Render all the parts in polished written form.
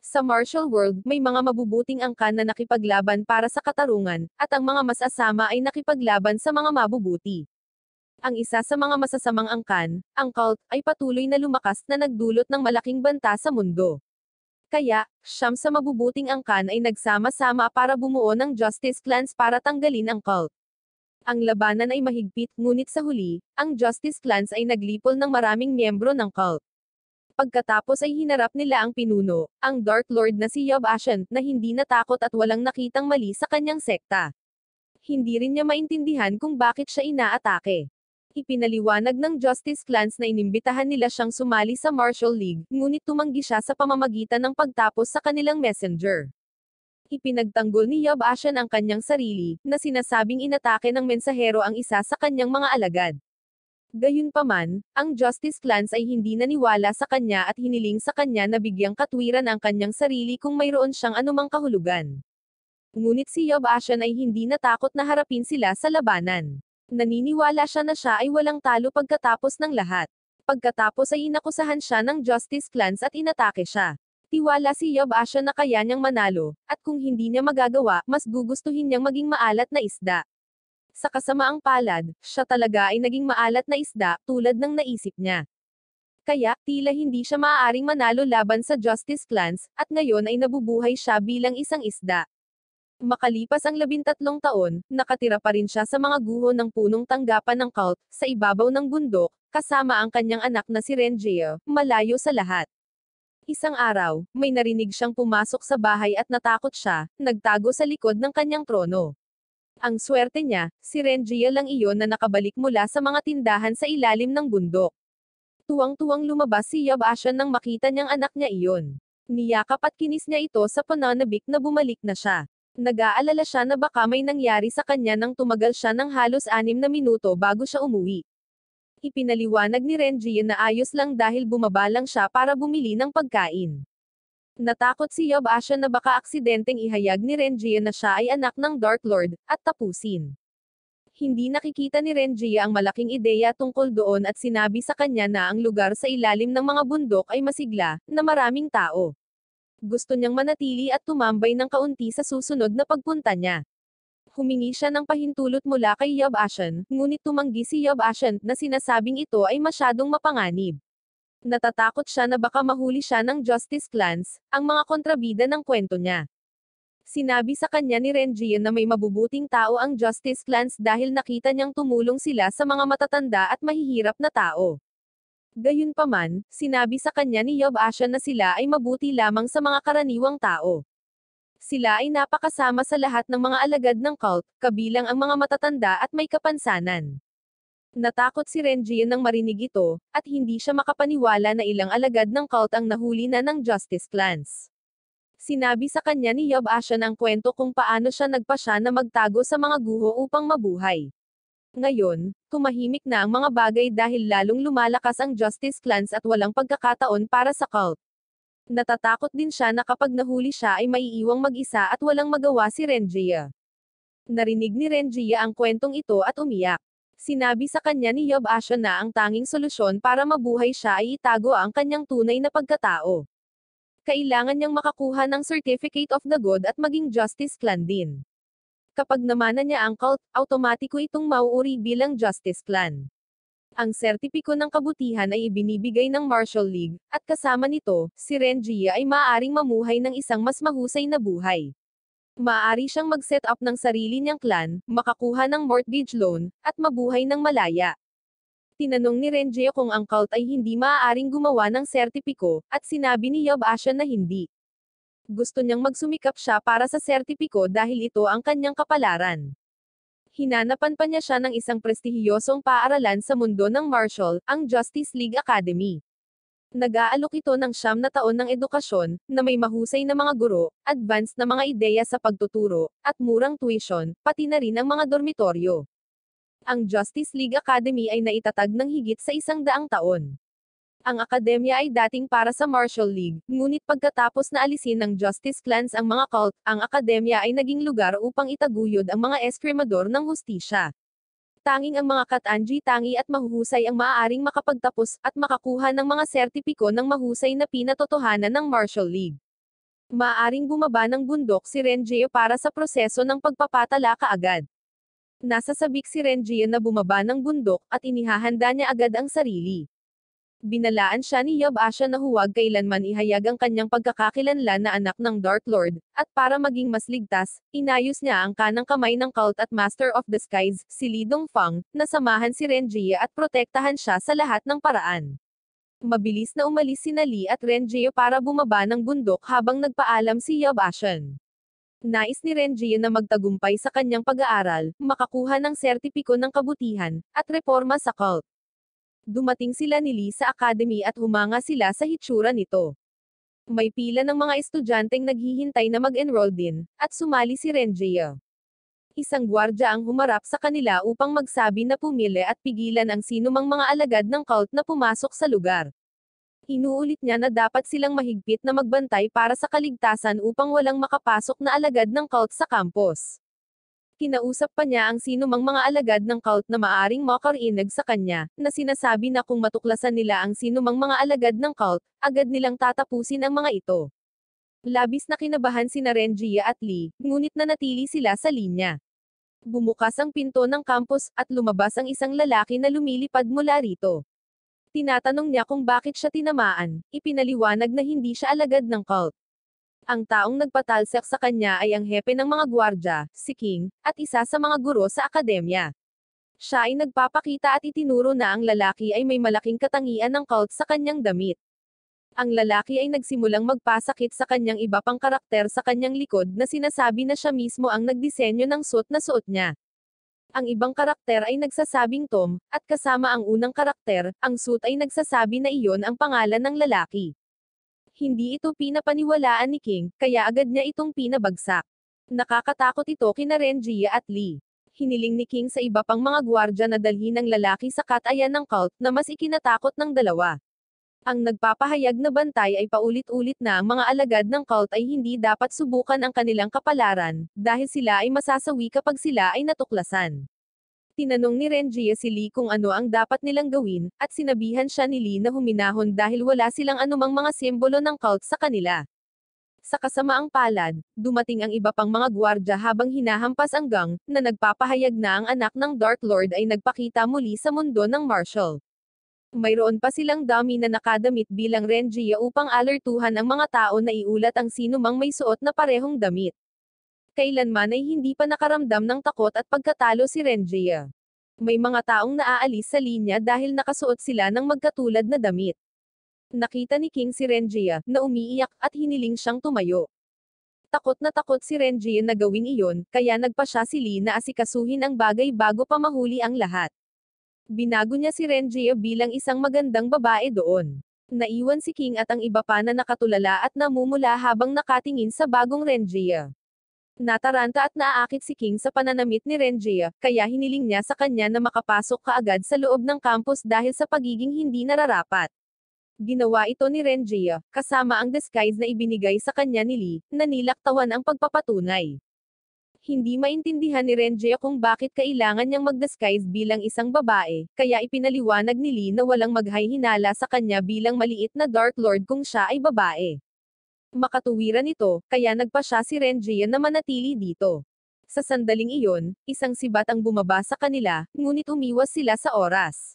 Sa martial world, may mga mabubuting angkan na nakipaglaban para sa katarungan, at ang mga masasama ay nakipaglaban sa mga mabubuti. Ang isa sa mga masasamang angkan, ang cult, ay patuloy na lumakas na nagdulot ng malaking banta sa mundo. Kaya, siyam sa mabubuting angkan ay nagsama-sama para bumuo ng Justice Clans para tanggalin ang cult. Ang labanan ay mahigpit, ngunit sa huli, ang Justice Clans ay naglipol ng maraming miyembro ng cult. Pagkatapos ay hinarap nila ang pinuno, ang Dark Lord na si Yob Ashen, na hindi natakot at walang nakitang mali sa kanyang sekta. Hindi rin niya maintindihan kung bakit siya inaatake. Ipinaliwanag ng Justice Clans na inimbitahan nila siyang sumali sa Martial League, ngunit tumanggi siya sa pamamagitan ng pagtapos sa kanilang messenger. Ipinagtanggol ni Yob Ashen ang kanyang sarili, na sinasabing inatake ng mensahero ang isa sa kanyang mga alagad. Gayunpaman, ang Justice Clans ay hindi naniwala sa kanya at hiniling sa kanya na bigyang katwiran ang kanyang sarili kung mayroon siyang anumang kahulugan. Ngunit si Yob Ashen ay hindi natakot na harapin sila sa labanan. Naniniwala siya na siya ay walang talo pagkatapos ng lahat. Pagkatapos ay inakusahan siya ng Justice Clans at inatake siya. Tiwala si Yob Ashen na kaya niyang manalo, at kung hindi niya magagawa, mas gugustuhin niyang maging maalat na isda. Sa kasamaang palad, siya talaga ay naging maalat na isda, tulad ng naisip niya. Kaya, tila hindi siya maaaring manalo laban sa Justice Clans, at ngayon ay nabubuhay siya bilang isang isda. Makalipas ang 13 taon, nakatira pa rin siya sa mga guho ng punong tanggapan ng cult, sa ibabaw ng bundok, kasama ang kanyang anak na si Renjie, malayo sa lahat. Isang araw, may narinig siyang pumasok sa bahay at natakot siya, nagtago sa likod ng kanyang trono. Ang swerte niya, si Renjie lang iyon na nakabalik mula sa mga tindahan sa ilalim ng bundok. Tuwang-tuwang lumabas si Yob Ashen nang makita niyang anak niya iyon. Niyakap at kinis niya ito sa pananabik na bumalik na siya. Nag-aalala siya na baka may nangyari sa kanya nang tumagal siya ng halos 6 na minuto bago siya umuwi. Ipinaliwanag ni Renjie na ayos lang dahil bumaba lang siya para bumili ng pagkain. Natakot si Yob Ashen na baka aksidenteng ihayag ni Renjie na siya ay anak ng Dark Lord, at tapusin. Hindi nakikita ni Renjie ang malaking ideya tungkol doon at sinabi sa kanya na ang lugar sa ilalim ng mga bundok ay masigla, na maraming tao. Gusto niyang manatili at tumambay ng kaunti sa susunod na pagpunta niya. Humingi siya ng pahintulot mula kay Yob Ashen, ngunit tumanggi si Yob Ashen, na sinasabing ito ay masyadong mapanganib. Natatakot siya na baka mahuli siya ng Justice Clans, ang mga kontrabida ng kwento niya. Sinabi sa kanya ni Renjie na may mabubuting tao ang Justice Clans dahil nakita niyang tumulong sila sa mga matatanda at mahihirap na tao. Gayunpaman, sinabi sa kanya ni Yob Ashen na sila ay mabuti lamang sa mga karaniwang tao. Sila ay napakasama sa lahat ng mga alagad ng cult, kabilang ang mga matatanda at may kapansanan. Natakot si Renjie nang marinig ito, at hindi siya makapaniwala na ilang alagad ng cult ang nahuli na ng Justice Clans. Sinabi sa kanya ni Yob Ashen ang kwento kung paano siya nagpasya na magtago sa mga guho upang mabuhay. Ngayon, tumahimik na ang mga bagay dahil lalong lumalakas ang Justice Clans at walang pagkakataon para sa cult. Natatakot din siya na kapag nahuli siya ay maiiwang mag-isa at walang magawa si Renjie. Narinig ni Renjie ang kwentong ito at umiyak. Sinabi sa kanya ni Yob Ashen na ang tanging solusyon para mabuhay siya ay itago ang kanyang tunay na pagkatao. Kailangan niyang makakuha ng Certificate of the God at maging Justice Clan din. Kapag namana niya ang cult, automatiko itong mauuri bilang Justice Clan. Ang sertipiko ng kabutihan ay ibinibigay ng Martial League, at kasama nito, si Renjie ay maaaring mamuhay ng isang mas mahusay na buhay. Maaari siyang mag-set up ng sarili niyang clan, makakuha ng mortgage loan, at mabuhay ng malaya. Tinanong ni Renjie kung ang cult ay hindi maaaring gumawa ng sertipiko, at sinabi ni Yob Ashen na hindi. Gusto niyang magsumikap siya para sa sertipiko dahil ito ang kanyang kapalaran. Hinanapan pa niya siya ng isang prestihiyosong paaralan sa mundo ng martial, ang Justice League Academy. Nag-aalok ito ng 9 na taon ng edukasyon, na may mahusay na mga guro, advanced na mga ideya sa pagtuturo, at murang tuition, pati na rin ang mga dormitoryo. Ang Justice League Academy ay naitatag ng higit sa 100 taon. Ang akademya ay dating para sa Martial League, ngunit pagkatapos na alisin ng Justice Clans ang mga cult, ang akademya ay naging lugar upang itaguyod ang mga eskrimador ng hustisya. Tanging ang mga katanji tangi at mahuhusay ang maaaring makapagtapos at makakuha ng mga sertipiko ng mahusay na pinatotohanan ng Martial League. Maaaring bumaba ng bundok si Renjie para sa proseso ng pagpapatala kaagad. Nasa sabik si Renjie na bumaba ng bundok at inihahanda niya agad ang sarili. Binalaan siya ni Yabasha na huwag kailanman ihayag ang kanyang pagkakakilanlan na anak ng Dark Lord, at para maging mas ligtas, inayos niya ang kanang kamay ng cult at Master of the Skies, si Li Dongfang, na samahan si Renjie at protektahan siya sa lahat ng paraan. Mabilis na umalis sina Li at Renjie para bumaba ng bundok habang nagpaalam si Yabashan. Nais ni Renjie na magtagumpay sa kanyang pag-aaral, makakuha ng sertipiko ng kabutihan, at reforma sa cult. Dumating sila ni Li sa academy at humanga sila sa hitsura nito. May pila ng mga estudyanteng naghihintay na mag-enroll din, at sumali si Renjie. Isang gwardya ang humarap sa kanila upang magsabi na pumili at pigilan ang sinumang mga alagad ng cult na pumasok sa lugar. Inuulit niya na dapat silang mahigpit na magbantay para sa kaligtasan upang walang makapasok na alagad ng cult sa campus. Kinausap pa niya ang sinumang mga alagad ng cult na maaring makarinig sa kanya, na sinasabi na kung matuklasan nila ang sinumang mga alagad ng cult, agad nilang tatapusin ang mga ito. Labis na kinabahan sina Renjie at Li, ngunit nanatili sila sa linya. Bumukas ang pinto ng campus, at lumabas ang isang lalaki na lumilipad mula rito. Tinatanong niya kung bakit siya tinamaan, ipinaliwanag na hindi siya alagad ng cult. Ang taong nagpatalsik sa kanya ay ang hepe ng mga gwardya, si King, at isa sa mga guro sa akademya. Siya ay nagpapakita at itinuro na ang lalaki ay may malaking katangian ng cult sa kanyang damit. Ang lalaki ay nagsimulang magpasakit sa kanyang iba pang karakter sa kanyang likod na sinasabi na siya mismo ang nagdisenyo ng suot na suot niya. Ang ibang karakter ay nagsasabing Tom, at kasama ang unang karakter, ang suit ay nagsasabi na iyon ang pangalan ng lalaki. Hindi ito pinapaniwalaan ni King, kaya agad niya itong pinabagsak. Nakakatakot ito kina Renjie at Li. Hiniling ni King sa iba pang mga gwardya na dalhin ang lalaki sa katayan ng cult na mas ikinatakot ng dalawa. Ang nagpapahayag na bantay ay paulit-ulit na ang mga alagad ng cult ay hindi dapat subukan ang kanilang kapalaran, dahil sila ay masasawi kapag sila ay natuklasan. Tinanong ni Renjie si Li kung ano ang dapat nilang gawin, at sinabihan siya ni Li na huminahon dahil wala silang anumang mga simbolo ng cult sa kanila. Sa kasamaang palad, dumating ang iba pang mga gwardya habang hinahampas ang gang, na nagpapahayag na ang anak ng Dark Lord ay nagpakita muli sa mundo ng martial. Mayroon pa silang dummy na nakadamit bilang Renjie upang alertuhan ang mga tao na iulat ang sinumang may suot na parehong damit. Kailanman ay hindi pa nakaramdam ng takot at pagkatalo si Renjie. May mga taong naaalis sa linya dahil nakasuot sila ng magkatulad na damit. Nakita ni King si Renjie, na umiiyak, at hiniling siyang tumayo. Takot na takot si Renjie na gawin iyon, kaya nagpa siya si Li na asikasuhin ang bagay bago pa mahuli ang lahat. Binago niya si Renjie bilang isang magandang babae doon. Naiwan si King at ang iba pa na nakatulala at namumula habang nakatingin sa bagong Renjie. Nataranta at naaakit si King sa pananamit ni Renjie, kaya hiniling niya sa kanya na makapasok kaagad sa loob ng campus dahil sa pagiging hindi nararapat. Ginawa ito ni Renjie, kasama ang disguise na ibinigay sa kanya ni Li, na nilaktawan ang pagpapatunay. Hindi maintindihan ni Renjie kung bakit kailangan niyang mag-disguise bilang isang babae, kaya ipinaliwanag ni Li na walang maghay-hinala sa kanya bilang maliit na Dark Lord kung siya ay babae. Makatuwiran ito, kaya nagpa siya si Renjie na manatili dito. Sa sandaling iyon, isang sibat ang bumaba sa kanila, ngunit umiwas sila sa oras.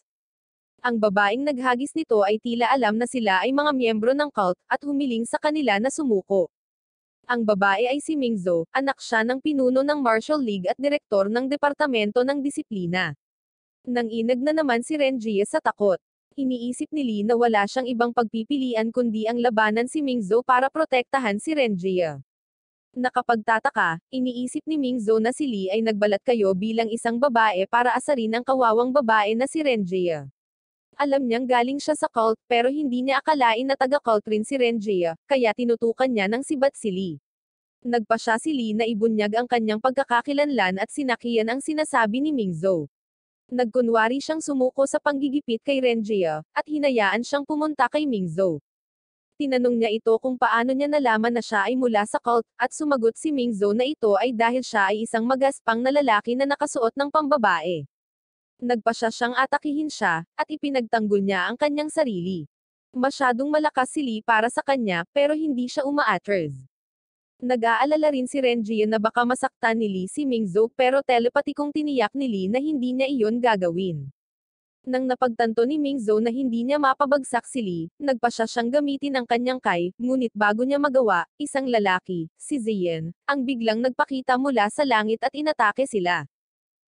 Ang babaeng naghagis nito ay tila alam na sila ay mga miyembro ng cult, at humiling sa kanila na sumuko. Ang babae ay si Mingzhou, anak siya ng pinuno ng Martial League at direktor ng Departamento ng Disiplina. Nanginag na naman si Renjie sa takot. Iniisip ni Li na wala siyang ibang pagpipilian kundi ang labanan si Mingzhou para protektahan si Renjie. Nakapagtataka, iniisip ni Mingzhou na si Li ay nagbalat kayo bilang isang babae para asarin ang kawawang babae na si Renjie. Alam niyang galing siya sa cult, pero hindi niya akalain na taga-cult rin si Renjie, kaya tinutukan niya ng sibat si Li. Nagpa siya si Li na ibunyag ang kanyang pagkakakilanlan at sinakiyan ang sinasabi ni Mingzhou. Nagkunwari siyang sumuko sa panggigipit kay Renjie, at hinayaan siyang pumunta kay Mingzhou. Tinanong niya ito kung paano niya nalaman na siya ay mula sa cult, at sumagot si Mingzhou na ito ay dahil siya ay isang magaspang na lalaki na nakasuot ng pambabae. Nagpa siya siyang atakihin siya, at ipinagtanggol niya ang kanyang sarili. Masyadong malakas si Li para sa kanya, pero hindi siya umaatras. Nag-aalala rin si Renjie na baka masaktan ni Lee si Mingzou pero telepatikong tiniyak ni Lee na hindi niya iyon gagawin. Nang napagtanto ni Mingzou na hindi niya mapabagsak si Lee, nagpa siya siyang gamitin ang kanyang kai, ngunit bago niya magawa, isang lalaki, si Ziyan, ang biglang nagpakita mula sa langit at inatake sila.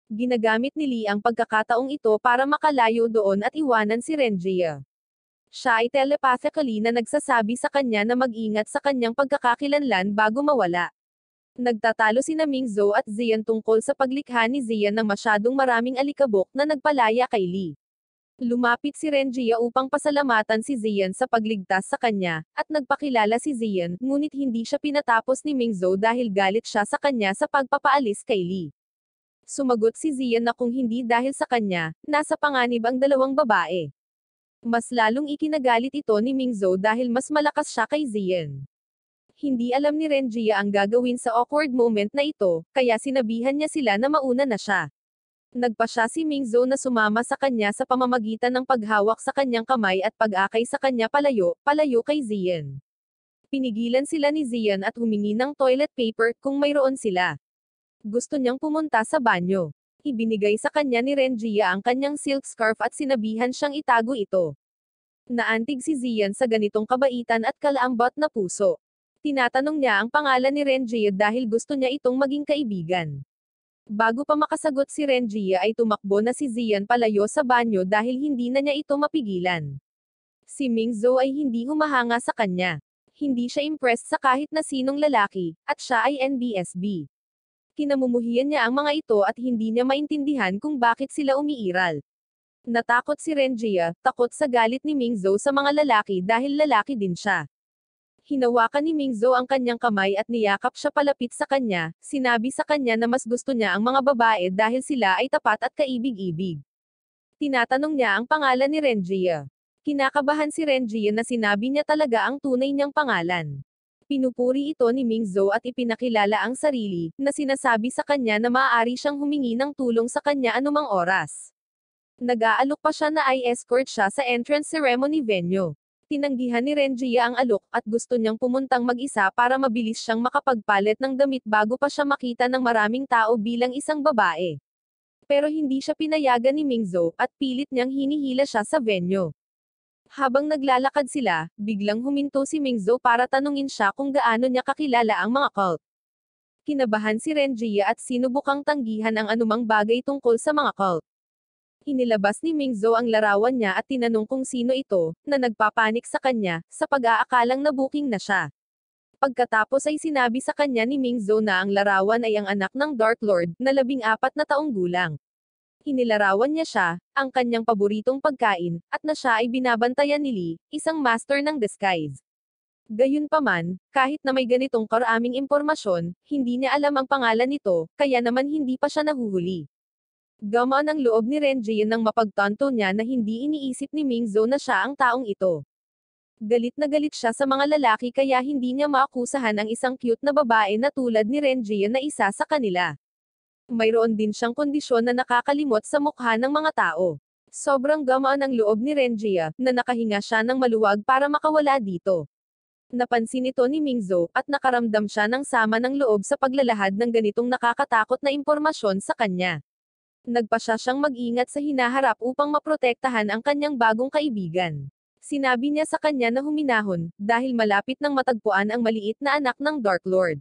Ginagamit ni Lee ang pagkakataong ito para makalayo doon at iwanan si Renjie. Siya ay telepathically na nagsasabi sa kanya na mag-ingat sa kanyang pagkakakilanlan bago mawala. Nagtatalo sina Mingzou at Ziyan tungkol sa paglikha ni Ziyan ng masyadong maraming alikabok na nagpalaya kay Lee. Lumapit si Renjie upang pasalamatan si Ziyan sa pagligtas sa kanya, at nagpakilala si Ziyan, ngunit hindi siya pinatapos ni Mingzou dahil galit siya sa kanya sa pagpapaalis kay Lee. Sumagot si Ziyan na kung hindi dahil sa kanya, nasa panganib ang dalawang babae. Mas lalong ikinagalit ito ni Mingzou dahil mas malakas siya kay Ziyan. Hindi alam ni Renjie ang gagawin sa awkward moment na ito, kaya sinabihan niya sila na mauna na siya. Nagpa siya si Mingzou na sumama sa kanya sa pamamagitan ng paghawak sa kanyang kamay at pag-akay sa kanya palayo kay Ziyan. Pinigilan sila ni Ziyan at humingi ng toilet paper kung mayroon sila. Gusto niyang pumunta sa banyo. Ibinigay sa kanya ni Renjie ang kanyang silk scarf at sinabihan siyang itago ito. Naantig si Ziyan sa ganitong kabaitan at kalambot na puso. Tinatanong niya ang pangalan ni Renjie dahil gusto niya itong maging kaibigan. Bago pa makasagot si Renjie ay tumakbo na si Ziyan palayo sa banyo dahil hindi na niya ito mapigilan. Si Mingzou ay hindi humahanga sa kanya. Hindi siya impressed sa kahit na sinong lalaki, at siya ay NBSB. Kinamumuhian niya ang mga ito at hindi niya maintindihan kung bakit sila umiiral. Natakot si Renjie, takot sa galit ni Mingzou sa mga lalaki dahil lalaki din siya. Hinawakan ni Mingzou ang kanyang kamay at niyakap siya palapit sa kanya, sinabi sa kanya na mas gusto niya ang mga babae dahil sila ay tapat at kaibig-ibig. Tinatanong niya ang pangalan ni Renjie. Kinakabahan si Renjie na sinabi niya talaga ang tunay niyang pangalan. Pinupuri ito ni Mingzou at ipinakilala ang sarili, na sinasabi sa kanya na maaari siyang humingi ng tulong sa kanya anumang oras. Nag-aalok pa siya na ay escort siya sa entrance ceremony venue. Tinanggihan ni Renjie ang alok at gusto niyang pumuntang mag-isa para mabilis siyang makapagpalit ng damit bago pa siya makita ng maraming tao bilang isang babae. Pero hindi siya pinayagan ni Mingzou at pilit niyang hinihila siya sa venue. Habang naglalakad sila, biglang huminto si Mingzou para tanungin siya kung gaano niya kakilala ang mga cult. Kinabahan si Renjie at sinubukang tanggihan ang anumang bagay tungkol sa mga cult. Inilabas ni Mingzou ang larawan niya at tinanong kung sino ito, na nagpapanik sa kanya, sa pag-aakalang na-booking na siya. Pagkatapos ay sinabi sa kanya ni Mingzou na ang larawan ay ang anak ng Dark Lord, na 14 na taong gulang. Inilarawan niya siya, ang kanyang paboritong pagkain, at na siya ay binabantayan ni Lee, isang master ng disguise. Gayunpaman, kahit na may ganitong karaming impormasyon, hindi niya alam ang pangalan nito, kaya naman hindi pa siya nahuhuli. Gamaan ang loob ni Renjie nang mapagtanto niya na hindi iniisip ni Mingzou na siya ang taong ito. Galit na galit siya sa mga lalaki kaya hindi niya maakusahan ang isang cute na babae na tulad ni Renjie na isa sa kanila. Mayroon din siyang kondisyon na nakakalimot sa mukha ng mga tao. Sobrang gamaan ang loob ni Renjie, na nakahinga siya ng maluwag para makawala dito. Napansin ito ni Mingzou, at nakaramdam siya ng sama ng loob sa paglalahad ng ganitong nakakatakot na impormasyon sa kanya. Nagpa siya siyang mag-ingat sa hinaharap upang maprotektahan ang kanyang bagong kaibigan. Sinabi niya sa kanya na huminahon, dahil malapit nang matagpuan ang maliit na anak ng Dark Lord.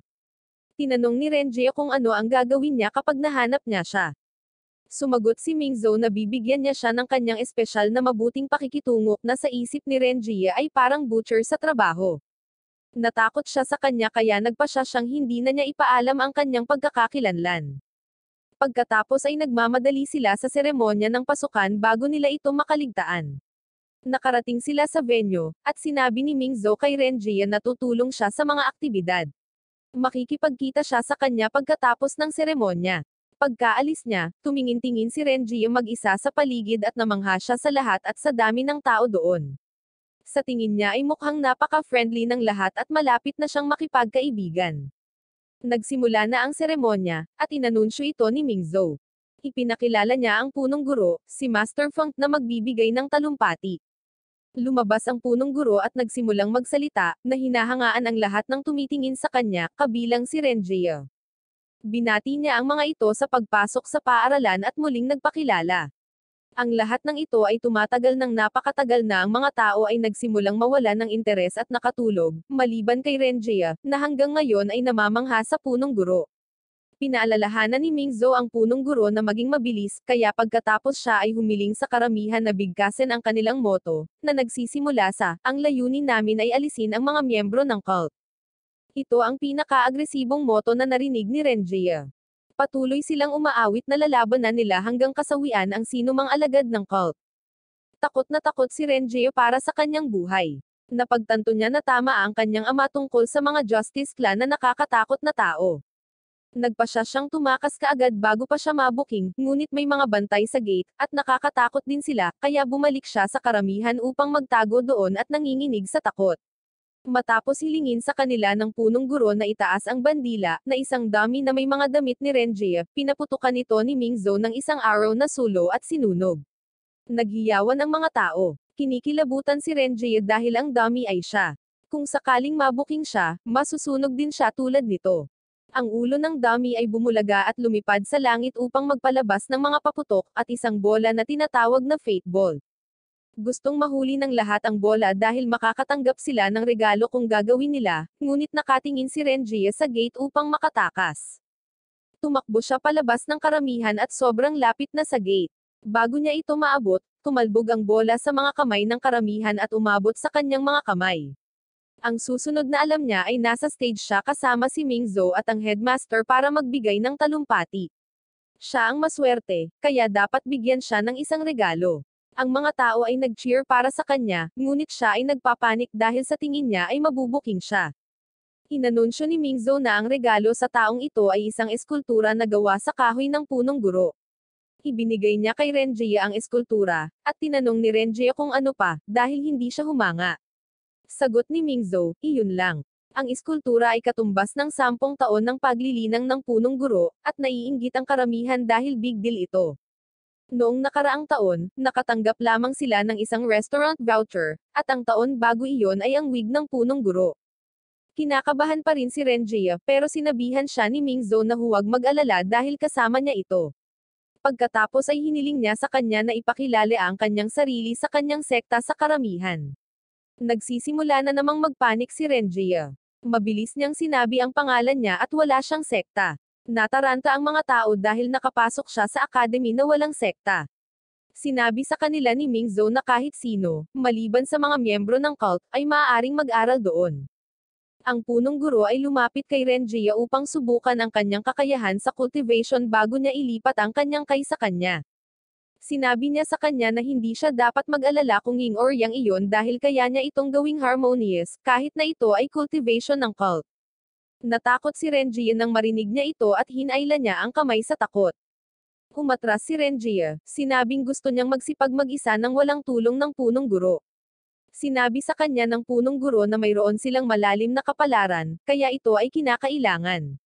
Tinanong ni Renjie kung ano ang gagawin niya kapag nahanap niya siya. Sumagot si Mingzou na bibigyan niya siya ng kanyang espesyal na mabuting pakikitungo, na sa isip ni Renjie ay parang butcher sa trabaho. Natakot siya sa kanya kaya nagpa siya siyang hindi na niya ipaalam ang kanyang pagkakakilanlan. Pagkatapos ay nagmamadali sila sa seremonya ng pasukan bago nila ito makaligtaan. Nakarating sila sa venue, at sinabi ni Mingzou kay Renjie na tutulong siya sa mga aktibidad. Makikipagkita siya sa kanya pagkatapos ng seremonya. Pagkaalis niya, tumingin-tingin si Renjie mag-isa sa paligid at namangha siya sa lahat at sa dami ng tao doon. Sa tingin niya ay mukhang napaka-friendly ng lahat at malapit na siyang makipagkaibigan. Nagsimula na ang seremonya, at inanunsyo ito ni Mingzou. Ipinakilala niya ang punong guro, si Master Feng, na magbibigay ng talumpati. Lumabas ang punong guro at nagsimulang magsalita, na hinahangaan ang lahat ng tumitingin sa kanya, kabilang si Renjia. Binati niya ang mga ito sa pagpasok sa paaralan at muling nagpakilala. Ang lahat ng ito ay tumatagal ng napakatagal na ang mga tao ay nagsimulang mawalan ng interes at nakatulog, maliban kay Renjia, na hanggang ngayon ay namamangha sa punong guro. Pinaalalahanan ni Mingzhou ang punong guro na maging mabilis, kaya pagkatapos siya ay humiling sa karamihan na bigkasin ang kanilang moto, na nagsisimula sa, ang layunin namin ay alisin ang mga miyembro ng cult. Ito ang pinaka-agresibong moto na narinig ni Renjia. Patuloy silang umaawit na lalabanan nila hanggang kasawian ang sinumang alagad ng cult. Takot na takot si Renjia para sa kanyang buhay. Napagtanto niya na tama ang kanyang ama tungkol sa mga Justice Clan na nakakatakot na tao. Nagpasya siyang tumakas kaagad bago pa siya mabuking, ngunit may mga bantay sa gate, at nakakatakot din sila, kaya bumalik siya sa karamihan upang magtago doon at nanginginig sa takot. Matapos hilingin sa kanila ng punong guro na itaas ang bandila, na isang dummy na may mga damit ni Renjia, pinaputukan ito ni Mingzhou ng isang araw na sulo at sinunog. Naghiyawan ang mga tao. Kinikilabutan si Renjia dahil ang dummy ay siya. Kung sakaling mabuking siya, masusunog din siya tulad nito. Ang ulo ng dummy ay bumulaga at lumipad sa langit upang magpalabas ng mga paputok, at isang bola na tinatawag na Fate Ball. Gustong mahuli ng lahat ang bola dahil makakatanggap sila ng regalo kung gagawin nila, ngunit nakatingin si Renjia sa gate upang makatakas. Tumakbo siya palabas ng karamihan at sobrang lapit na sa gate. Bago niya ito maabot, tumalbog ang bola sa mga kamay ng karamihan at umabot sa kanyang mga kamay. Ang susunod na alam niya ay nasa stage siya kasama si Mingzhou at ang headmaster para magbigay ng talumpati. Siya ang maswerte, kaya dapat bigyan siya ng isang regalo. Ang mga tao ay nag-cheer para sa kanya, ngunit siya ay nagpapanik dahil sa tingin niya ay mabubuking siya. Inanunsyo ni Mingzhou na ang regalo sa taong ito ay isang eskultura na gawa sa kahoy ng punong guro. Ibinigay niya kay Renjia ang eskultura, at tinanong ni Renjia kung ano pa, dahil hindi siya humanga. Sagot ni Mingzhou, iyon lang. Ang eskultura ay katumbas ng 10 taon ng paglilinang ng punong guro, at naiinggit ang karamihan dahil big deal ito. Noong nakaraang taon, nakatanggap lamang sila ng isang restaurant voucher, at ang taon bago iyon ay ang wig ng punong guro. Kinakabahan pa rin si Renjia pero sinabihan siya ni Mingzhou na huwag mag-alala dahil kasama niya ito. Pagkatapos ay hiniling niya sa kanya na ipakilala ang kanyang sarili sa kanyang sekta sa karamihan. Nagsisimula na namang magpanik si Renjia. Mabilis niyang sinabi ang pangalan niya at wala siyang sekta. Nataranta ang mga tao dahil nakapasok siya sa academy na walang sekta. Sinabi sa kanila ni Mingzhou na kahit sino, maliban sa mga miyembro ng cult, ay maaaring mag-aral doon. Ang punong guro ay lumapit kay Renjia upang subukan ang kanyang kakayahan sa cultivation bago niya ilipat ang kanyang kay sa kanya. Sinabi niya sa kanya na hindi siya dapat mag-alala kung yin or yang iyon dahil kaya niya itong gawing harmonious, kahit na ito ay cultivation ng cult. Natakot si Renjia nang marinig niya ito at hinayla niya ang kamay sa takot. Umatras si Renjia, sinabing gusto niyang magsipag mag-isa nang walang tulong ng punong guro. Sinabi sa kanya ng punong guro na mayroon silang malalim na kapalaran, kaya ito ay kinakailangan.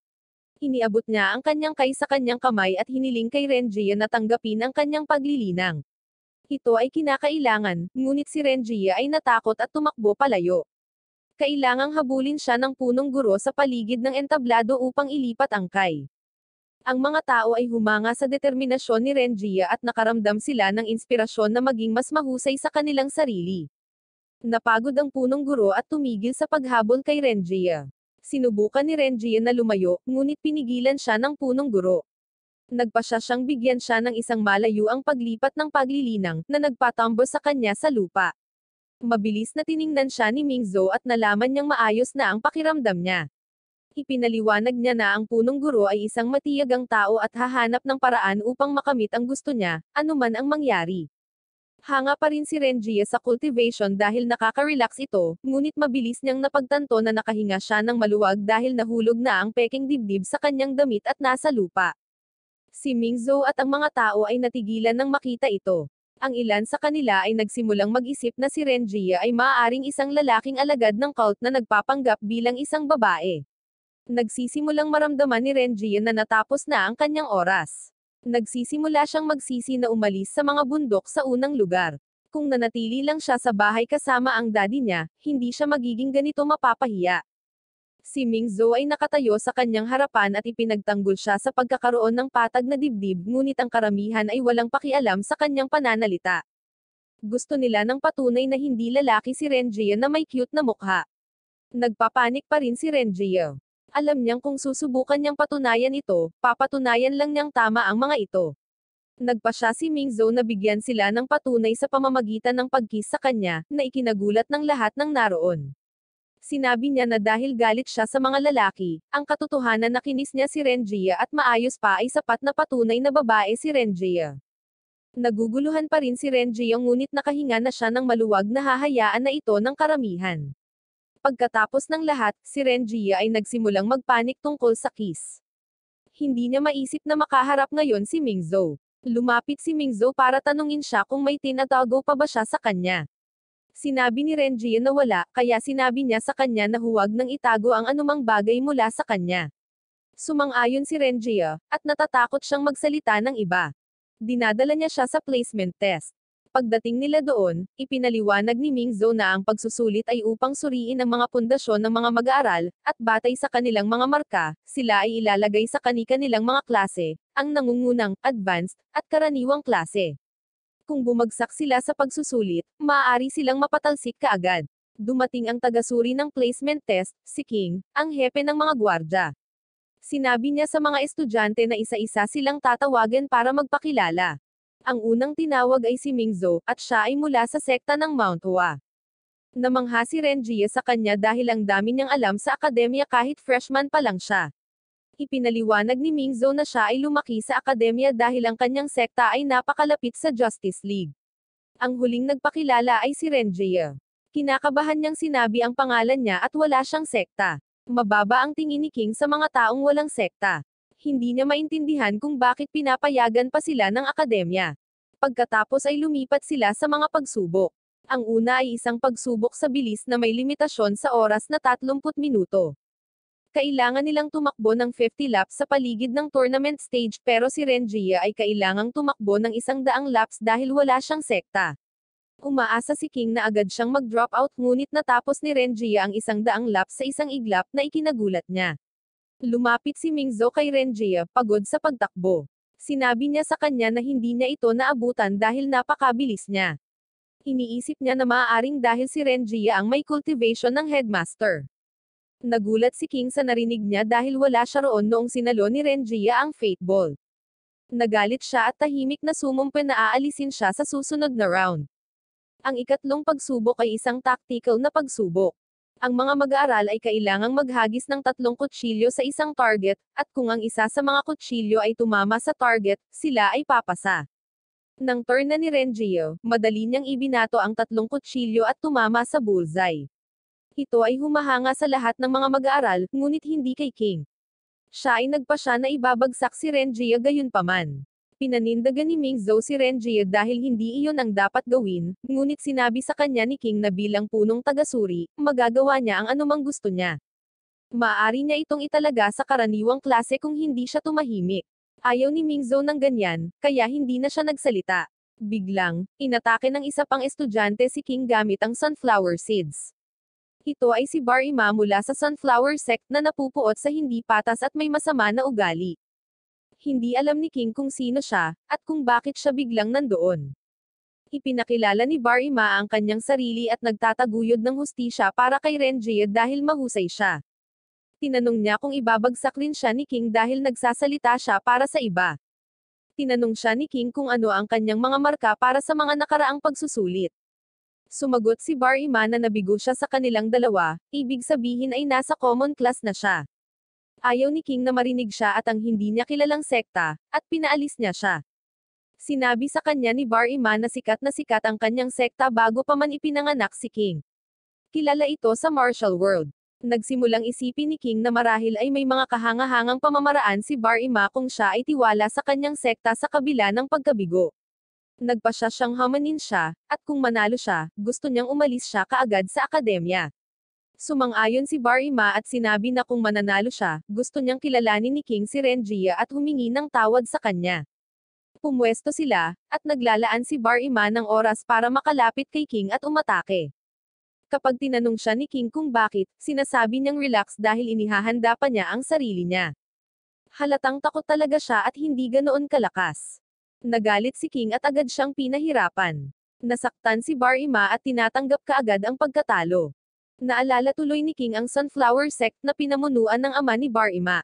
Iniabot niya ang kanyang kay sa kanyang kamay at hiniling kay Renjia na tanggapin ang kanyang paglilinang. Ito ay kinakailangan, ngunit si Renjia ay natakot at tumakbo palayo. Kailangang habulin siya ng punong guro sa paligid ng entablado upang ilipat ang kay. Ang mga tao ay humanga sa determinasyon ni Renjia at nakaramdam sila ng inspirasyon na maging mas mahusay sa kanilang sarili. Napagod ang punong guro at tumigil sa paghabol kay Renjia. Sinubukan ni Renjia na lumayo, ngunit pinigilan siya ng punong guro. Nagpasya siyang bigyan siya ng isang malayuang paglipat ng paglilinang, na nagpatambo sa kanya sa lupa. Mabilis na tiningnan siya ni Mingzhou at nalaman niyang maayos na ang pakiramdam niya. Ipinaliwanag niya na ang punong guro ay isang matiyagang tao at hahanap ng paraan upang makamit ang gusto niya, anuman ang mangyari. Hanga pa rin si Renjia sa cultivation dahil nakaka-relax ito, ngunit mabilis niyang napagtanto na nakahinga siya ng maluwag dahil nahulog na ang peking dibdib sa kanyang damit at nasa lupa. Si Mingzhou at ang mga tao ay natigilan nang makita ito. Ang ilan sa kanila ay nagsimulang mag-isip na si Renjia ay maaaring isang lalaking alagad ng cult na nagpapanggap bilang isang babae. Nagsisimulang maramdaman ni Renjia na natapos na ang kanyang oras. Nagsisimula siyang magsisi na umalis sa mga bundok sa unang lugar. Kung nanatili lang siya sa bahay kasama ang daddy niya, hindi siya magiging ganito mapapahiya. Si Mingzhou ay nakatayo sa kanyang harapan at ipinagtanggol siya sa pagkakaroon ng patag na dibdib, ngunit ang karamihan ay walang pakialam sa kanyang pananalita. Gusto nila ng patunay na hindi lalaki si Renjie na may cute na mukha. Nagpapanik pa rin si Renjie. Alam niyang kung susubukan niyang patunayan ito, papatunayan lang niyang tama ang mga ito. Nagpa siya si Mingzhou na bigyan sila ng patunay sa pamamagitan ng pagkiss sa kanya, na ikinagulat ng lahat ng naroon. Sinabi niya na dahil galit siya sa mga lalaki, ang katotohanan na kinis niya si Renjie at maayos pa ay sapat na patunay na babae si Renjie. Naguguluhan pa rin si Renjie ngunit nakahinga na siya ng maluwag na hahayaan na ito ng karamihan. Pagkatapos ng lahat, si Renjie ay nagsimulang magpanik tungkol sa kiss. Hindi niya maisip na makaharap ngayon si Mingzhou. Lumapit si Mingzhou para tanungin siya kung may tinatago pa ba siya sa kanya. Sinabi ni Renjie na wala, kaya sinabi niya sa kanya na huwag nang itago ang anumang bagay mula sa kanya. Sumang-ayon si Renjie, at natatakot siyang magsalita ng iba. Dinadala niya siya sa placement test. Pagdating nila doon, ipinaliwanag ni Mingzhou na ang pagsusulit ay upang suriin ang mga pundasyon ng mga mag-aaral, at batay sa kanilang mga marka, sila ay ilalagay sa kani-kanilang mga klase, ang nangungunang, advanced, at karaniwang klase. Kung bumagsak sila sa pagsusulit, maaari silang mapatalsik kaagad. Dumating ang tagasuri ng placement test, si King, ang hepe ng mga gwardya. Sinabi niya sa mga estudyante na isa-isa silang tatawagan para magpakilala. Ang unang tinawag ay si Mingzhou, at siya ay mula sa sekta ng Mount Hua. Namangha si Renjie sa kanya dahil ang dami niyang alam sa akademya kahit freshman pa lang siya. Ipinaliwanag ni Mingzhou na siya ay lumaki sa akademya dahil ang kanyang sekta ay napakalapit sa Justice League. Ang huling nagpakilala ay si Renjie. Kinakabahan niyang sinabi ang pangalan niya at wala siyang sekta. Mababa ang tingin ni King sa mga taong walang sekta. Hindi niya maintindihan kung bakit pinapayagan pa sila ng akademya. Pagkatapos ay lumipat sila sa mga pagsubok. Ang una ay isang pagsubok sa bilis na may limitasyon sa oras na 30 minuto. Kailangan nilang tumakbo ng 50 laps sa paligid ng tournament stage pero si Renjie ay kailangang tumakbo ng 100 laps dahil wala siyang sekta. Umaasa si King na agad siyang mag-drop out ngunit natapos ni Renjie ang 100 laps sa isang iglap na ikinagulat niya. Lumapit si Mingzhou kay Renjie, pagod sa pagtakbo. Sinabi niya sa kanya na hindi niya ito naabutan dahil napakabilis niya. Iniisip niya na maaaring dahil si Renjie ang may cultivation ng headmaster. Nagulat si King sa narinig niya dahil wala siya roon noong sinalo ni Renjie ang Fate Ball. Nagalit siya at tahimik na sumumpa na aalisin siya sa susunod na round. Ang ikatlong pagsubok ay isang tactical na pagsubok. Ang mga mag-aaral ay kailangang maghagis ng 3 kutsilyo sa isang target, at kung ang isa sa mga kutsilyo ay tumama sa target, sila ay papasa. Nang turn na ni Renjie, madali niyang ibinato ang 3 kutsilyo at tumama sa bullseye. Ito ay humahanga sa lahat ng mga mag-aaral, ngunit hindi kay King. Siya ay nagpasya na ibabagsak si Renjie gayunpaman. Pinanindagan ni Mingzhou si Renjie dahil hindi iyon ang dapat gawin, ngunit sinabi sa kanya ni King na bilang punong tagasuri, magagawa niya ang anumang gusto niya. Maaari niya itong italaga sa karaniwang klase kung hindi siya tumahimik. Ayaw ni Mingzhou ng ganyan, kaya hindi na siya nagsalita. Biglang, inatake ng isa pang estudyante si King gamit ang sunflower seeds. Ito ay si Bar Ima mula sa sunflower sect na napupuot sa hindi patas at may masama na ugali. Hindi alam ni King kung sino siya, at kung bakit siya biglang nandoon. Ipinakilala ni Bar Ima ang kanyang sarili at nagtataguyod ng hustisya para kay Renjie dahil mahusay siya. Tinanong niya kung ibabagsak rin siya ni King dahil nagsasalita siya para sa iba. Tinanong siya ni King kung ano ang kanyang mga marka para sa mga nakaraang pagsusulit. Sumagot si Bar Ima na nabigo siya sa kanilang dalawa, ibig sabihin ay nasa common class na siya. Ayaw ni King na marinig siya at ang hindi niya kilalang sekta, at pinaalis niya siya. Sinabi sa kanya ni Bar Ima na sikat ang kanyang sekta bago pa man ipinanganak si King. Kilala ito sa martial world. Nagsimulang isipin ni King na marahil ay may mga kahangahangang pamamaraan si Bar Ima kung siya ay tiwala sa kanyang sekta sa kabila ng pagkabigo. Nagpasya siyang hamanin siya, at kung manalo siya, gusto niyang umalis siya kaagad sa akademya. Sumang-ayon si Bar Ima at sinabi na kung mananalo siya, gusto niyang kilalanin ni King si Renjie at humingi ng tawad sa kanya. Pumwesto sila, at naglalaan si Bar-Ima ng oras para makalapit kay King at umatake. Kapag tinanong siya ni King kung bakit, sinasabi niyang relax dahil inihahanda pa niya ang sarili niya. Halatang takot talaga siya at hindi ganoon kalakas. Nagalit si King at agad siyang pinahirapan. Nasaktan si Bar-Ima at tinatanggap kaagad ang pagkatalo. Naalala tuloy ni King ang Sunflower Sect na pinamunuan ng ama ni Bar-Ima.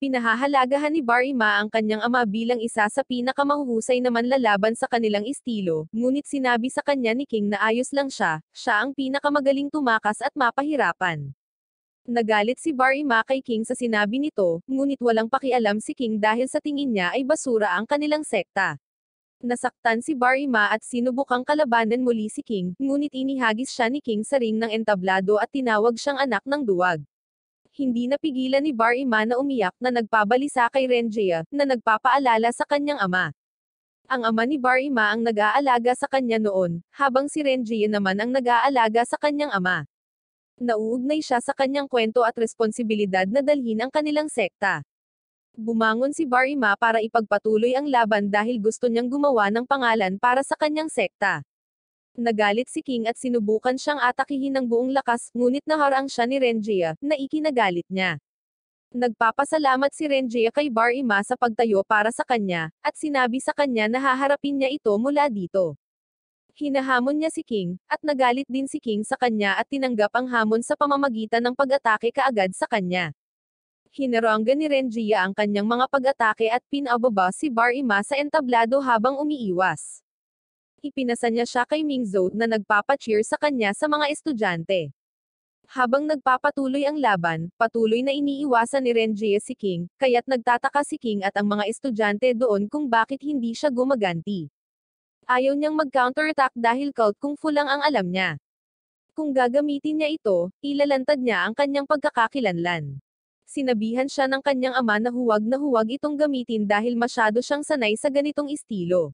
Pinahahalagahan ni Bar-Ima ang kanyang ama bilang isa sa pinakamahuhusay na manlalaban sa kanilang estilo, ngunit sinabi sa kanya ni King na ayos lang siya ang pinakamagaling tumakas at mapahirapan. Nagalit si Bar-Ima kay King sa sinabi nito, ngunit walang pakialam si King dahil sa tingin niya ay basura ang kanilang sekta. Nasaktan si Bar-Ima at sinubukang kalabanan muli si King, ngunit inihagis siya ni King sa ring ng entablado at tinawag siyang anak ng duwag. Hindi napigilan ni Bar-Ima na umiyak na nagpabalisa kay Renjia, na nagpapaalala sa kanyang ama. Ang ama ni Bar-Ima ang nag-aalaga sa kanya noon, habang si Renjia naman ang nag-aalaga sa kanyang ama. Nauugnay siya sa kanyang kwento at responsibilidad na dalhin ang kanilang sekta. Bumangon si Bar-Ima para ipagpatuloy ang laban dahil gusto niyang gumawa ng pangalan para sa kanyang sekta. Nagalit si King at sinubukan siyang atakihin ng buong lakas, ngunit naharang siya ni Renjia, na ikinagalit niya. Nagpapasalamat si Renjia kay Bar-Ima sa pagtayo para sa kanya, at sinabi sa kanya na haharapin niya ito mula dito. Hinahamon niya si King, at nagalit din si King sa kanya at tinanggap ang hamon sa pamamagitan ng pag-atake kaagad sa kanya. Hinaranggan ni Renjia ang kanyang mga pag-atake at pinababa si Bar-Ima sa entablado habang umiiwas. Ipinasa niya siya kay Mingzou na nagpapacheer sa kanya sa mga estudyante. Habang nagpapatuloy ang laban, patuloy na iniiwasan ni Renjia si King, kaya't nagtataka si King at ang mga estudyante doon kung bakit hindi siya gumaganti. Ayaw niyang mag-counterattack dahil cult kung fu lang ang alam niya. Kung gagamitin niya ito, ilalantad niya ang kanyang pagkakakilanlan. Sinabihan siya ng kanyang ama na huwag itong gamitin dahil masyado siyang sanay sa ganitong estilo.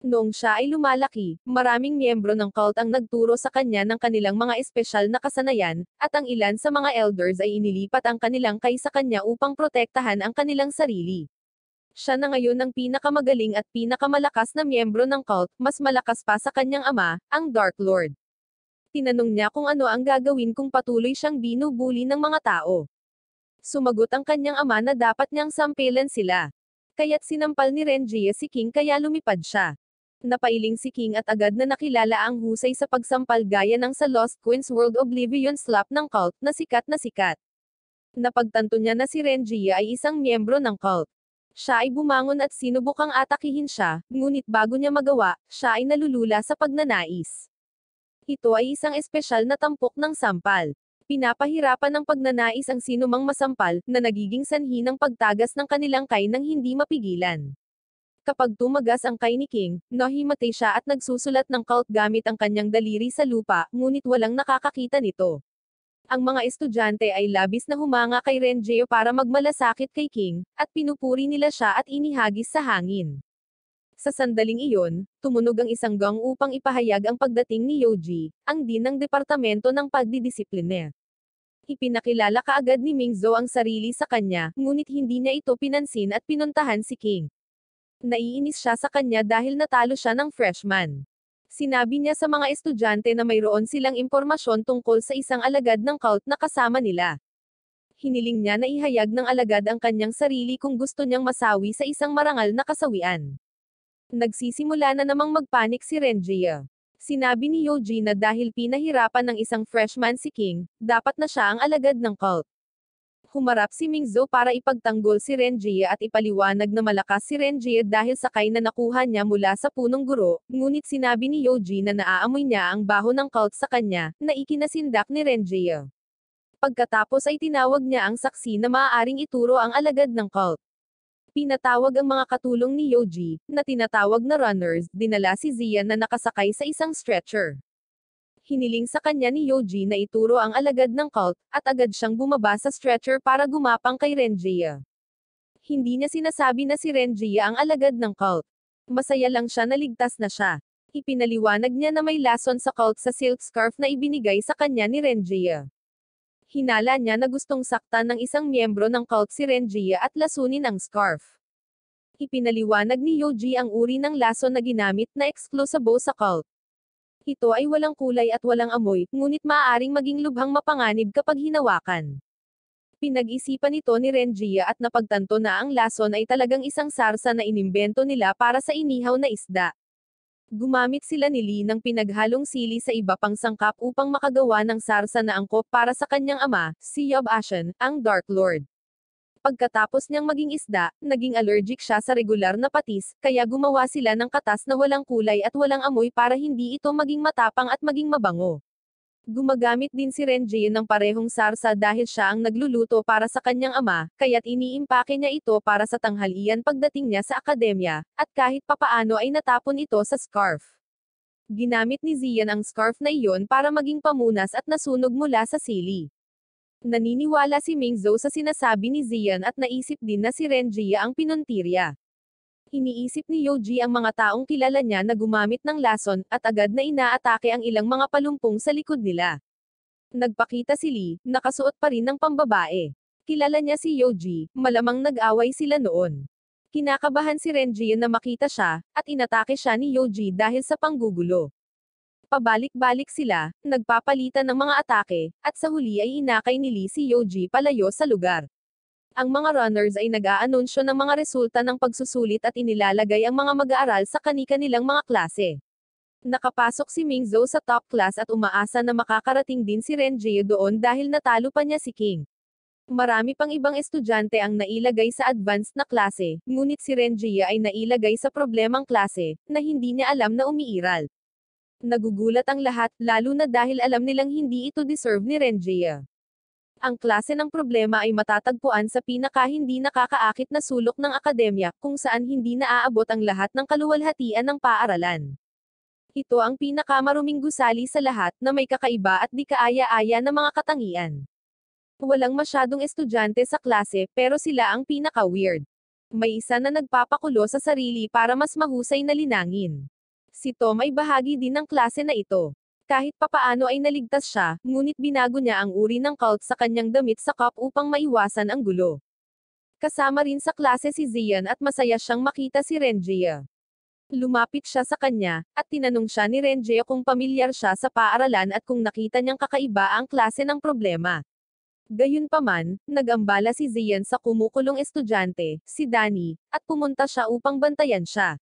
Noong siya ay lumalaki, maraming miyembro ng cult ang nagturo sa kanya ng kanilang mga espesyal na kasanayan, at ang ilan sa mga elders ay inilipat ang kanilang kay sa kanya upang protektahan ang kanilang sarili. Siya na ngayon ang pinakamagaling at pinakamalakas na miyembro ng cult, mas malakas pa sa kanyang ama, ang Dark Lord. Tinanong niya kung ano ang gagawin kung patuloy siyang binubuli ng mga tao. Sumagot ang kanyang ama na dapat niyang sampelan sila. Kaya't sinampal ni Renjia si King kaya lumipad siya. Napailing si King at agad na nakilala ang husay sa pagsampal gaya ng sa Lost Queen's World Oblivion slap ng cult, na sikat na sikat. Napagtanto niya na si Renjia ay isang miyembro ng cult. Siya ay bumangon at sinubukang atakihin siya, ngunit bago niya magawa, siya ay nalulula sa pagnanais. Ito ay isang espesyal na tampok ng sampal. Pinapahirapan ng pagnanais ang sinumang masampal, na nagiging sanhi ng pagtagas ng kanilang kay nang hindi mapigilan. Kapag tumagas ang kay ni King, nahimatay siya at nagsusulat ng cult gamit ang kanyang daliri sa lupa, ngunit walang nakakakita nito. Ang mga estudyante ay labis na humanga kay Renjia para magmalasakit kay King, at pinupuri nila siya at inihagis sa hangin. Sa sandaling iyon, tumunog ang isang gong upang ipahayag ang pagdating ni Yoji, ang dean ng Departamento ng Pagdidisiplina. Ipinakilala kaagad ni Mingzou ang sarili sa kanya, ngunit hindi niya ito pinansin at pinuntahan si King. Naiinis siya sa kanya dahil natalo siya ng freshman. Sinabi niya sa mga estudyante na mayroon silang impormasyon tungkol sa isang alagad ng cult na kasama nila. Hiniling niya na ihayag ng alagad ang kanyang sarili kung gusto niyang masawi sa isang marangal na kasawian. Nagsisimula na namang magpanik si Renjia. Sinabi ni Yoji na dahil pinahirapan ng isang freshman si King, dapat na siya ang alagad ng cult. Humarap si Mingzou para ipagtanggol si Renjia at ipaliwanag na malakas si Renjia dahil sakay na nakuha niya mula sa punong guro, ngunit sinabi ni Yoji na naaamoy niya ang baho ng cult sa kanya, na ikinasindak ni Renjia. Pagkatapos ay tinawag niya ang saksi na maaaring ituro ang alagad ng cult. Pinatawag ang mga katulong ni Yoji, na tinatawag na runners, dinala si Zian na nakasakay sa isang stretcher. Hiniling sa kanya ni Yoji na ituro ang alagad ng cult, at agad siyang bumaba sa stretcher para gumapang kay Renjia. Hindi niya sinasabi na si Renjia ang alagad ng cult. Masaya lang siya na ligtas na siya. Ipinaliwanag niya na may lason sa cult sa silk scarf na ibinigay sa kanya ni Renjia. Hinala niya na gustong saktan ng isang miyembro ng cult si Renjia at lasunin ang scarf. Ipinaliwanag ni Yoji ang uri ng lason na ginamit na eksklusibo sa cult. Ito ay walang kulay at walang amoy, ngunit maaaring maging lubhang mapanganib kapag hinawakan. Pinag-isipan ito ni Renjia at napagtanto na ang lason ay talagang isang sarsa na inimbento nila para sa inihaw na isda. Gumamit sila ni Lee ng pinaghalong sili sa iba pang sangkap upang makagawa ng sarsa na angkop para sa kanyang ama, si Yob Ashen, ang Dark Lord. Pagkatapos niyang maging isda, naging allergic siya sa regular na patis, kaya gumawa sila ng katas na walang kulay at walang amoy para hindi ito maging matapang at maging mabango. Gumagamit din si Renjie ng parehong sarsa dahil siya ang nagluluto para sa kanyang ama, kaya't iniimpake niya ito para sa tanghalian pagdating niya sa akademya, at kahit papaano ay natapon ito sa scarf. Ginamit ni Zian ang scarf na iyon para maging pamunas at nasunog mula sa sili. Naniniwala si Mingzhou sa sinasabi ni Zian at naisip din na si Renjia ang pinuntirya. Iniisip ni Yoji ang mga taong kilala niya na gumamit ng lason, at agad na inaatake ang ilang mga palumpong sa likod nila. Nagpakita si Lee, nakasuot pa rin ng pambabae. Kilala niya si Yoji, malamang nag-away sila noon. Kinakabahan si Renjia na makita siya, at inatake siya ni Yoji dahil sa panggugulo. Pabalik-balik sila, nagpapalitan ng mga atake, at sa huli ay inakay ni Lee si Yoji palayo sa lugar. Ang mga runners ay nag-aanunsyo ng mga resulta ng pagsusulit at inilalagay ang mga mag-aaral sa kani-kanilang mga klase. Nakapasok si Mingzhou sa top class at umaasa na makakarating din si Renjie doon dahil natalo pa niya si King. Marami pang ibang estudyante ang nailagay sa advanced na klase, ngunit si Renjie ay nailagay sa problemang klase, na hindi niya alam na umiiral. Nagugulat ang lahat, lalo na dahil alam nilang hindi ito deserve ni Renjie. Ang klase ng problema ay matatagpuan sa pinaka-hindi nakakaakit na sulok ng akademya, kung saan hindi naaabot ang lahat ng kaluwalhatian ng paaralan. Ito ang pinakamaruming gusali sa lahat, na may kakaiba at di kaaya-aya na mga katangian. Walang masyadong estudyante sa klase, pero sila ang pinaka-weird. May isa na nagpapakulo sa sarili para mas mahusay na linangin. Si Tom ay bahagi din ng klase na ito. Kahit papaano ay naligtas siya, ngunit binago niya ang uri ng cult sa kanyang damit sa cup upang maiwasan ang gulo. Kasama rin sa klase si Zian at masaya siyang makita si Renjie. Lumapit siya sa kanya, at tinanong siya ni Renjie kung pamilyar siya sa paaralan at kung nakita niyang kakaiba ang klase ng problema. Gayunpaman, nag-ambala si Zian sa kumukulong estudyante, si Danny, at pumunta siya upang bantayan siya.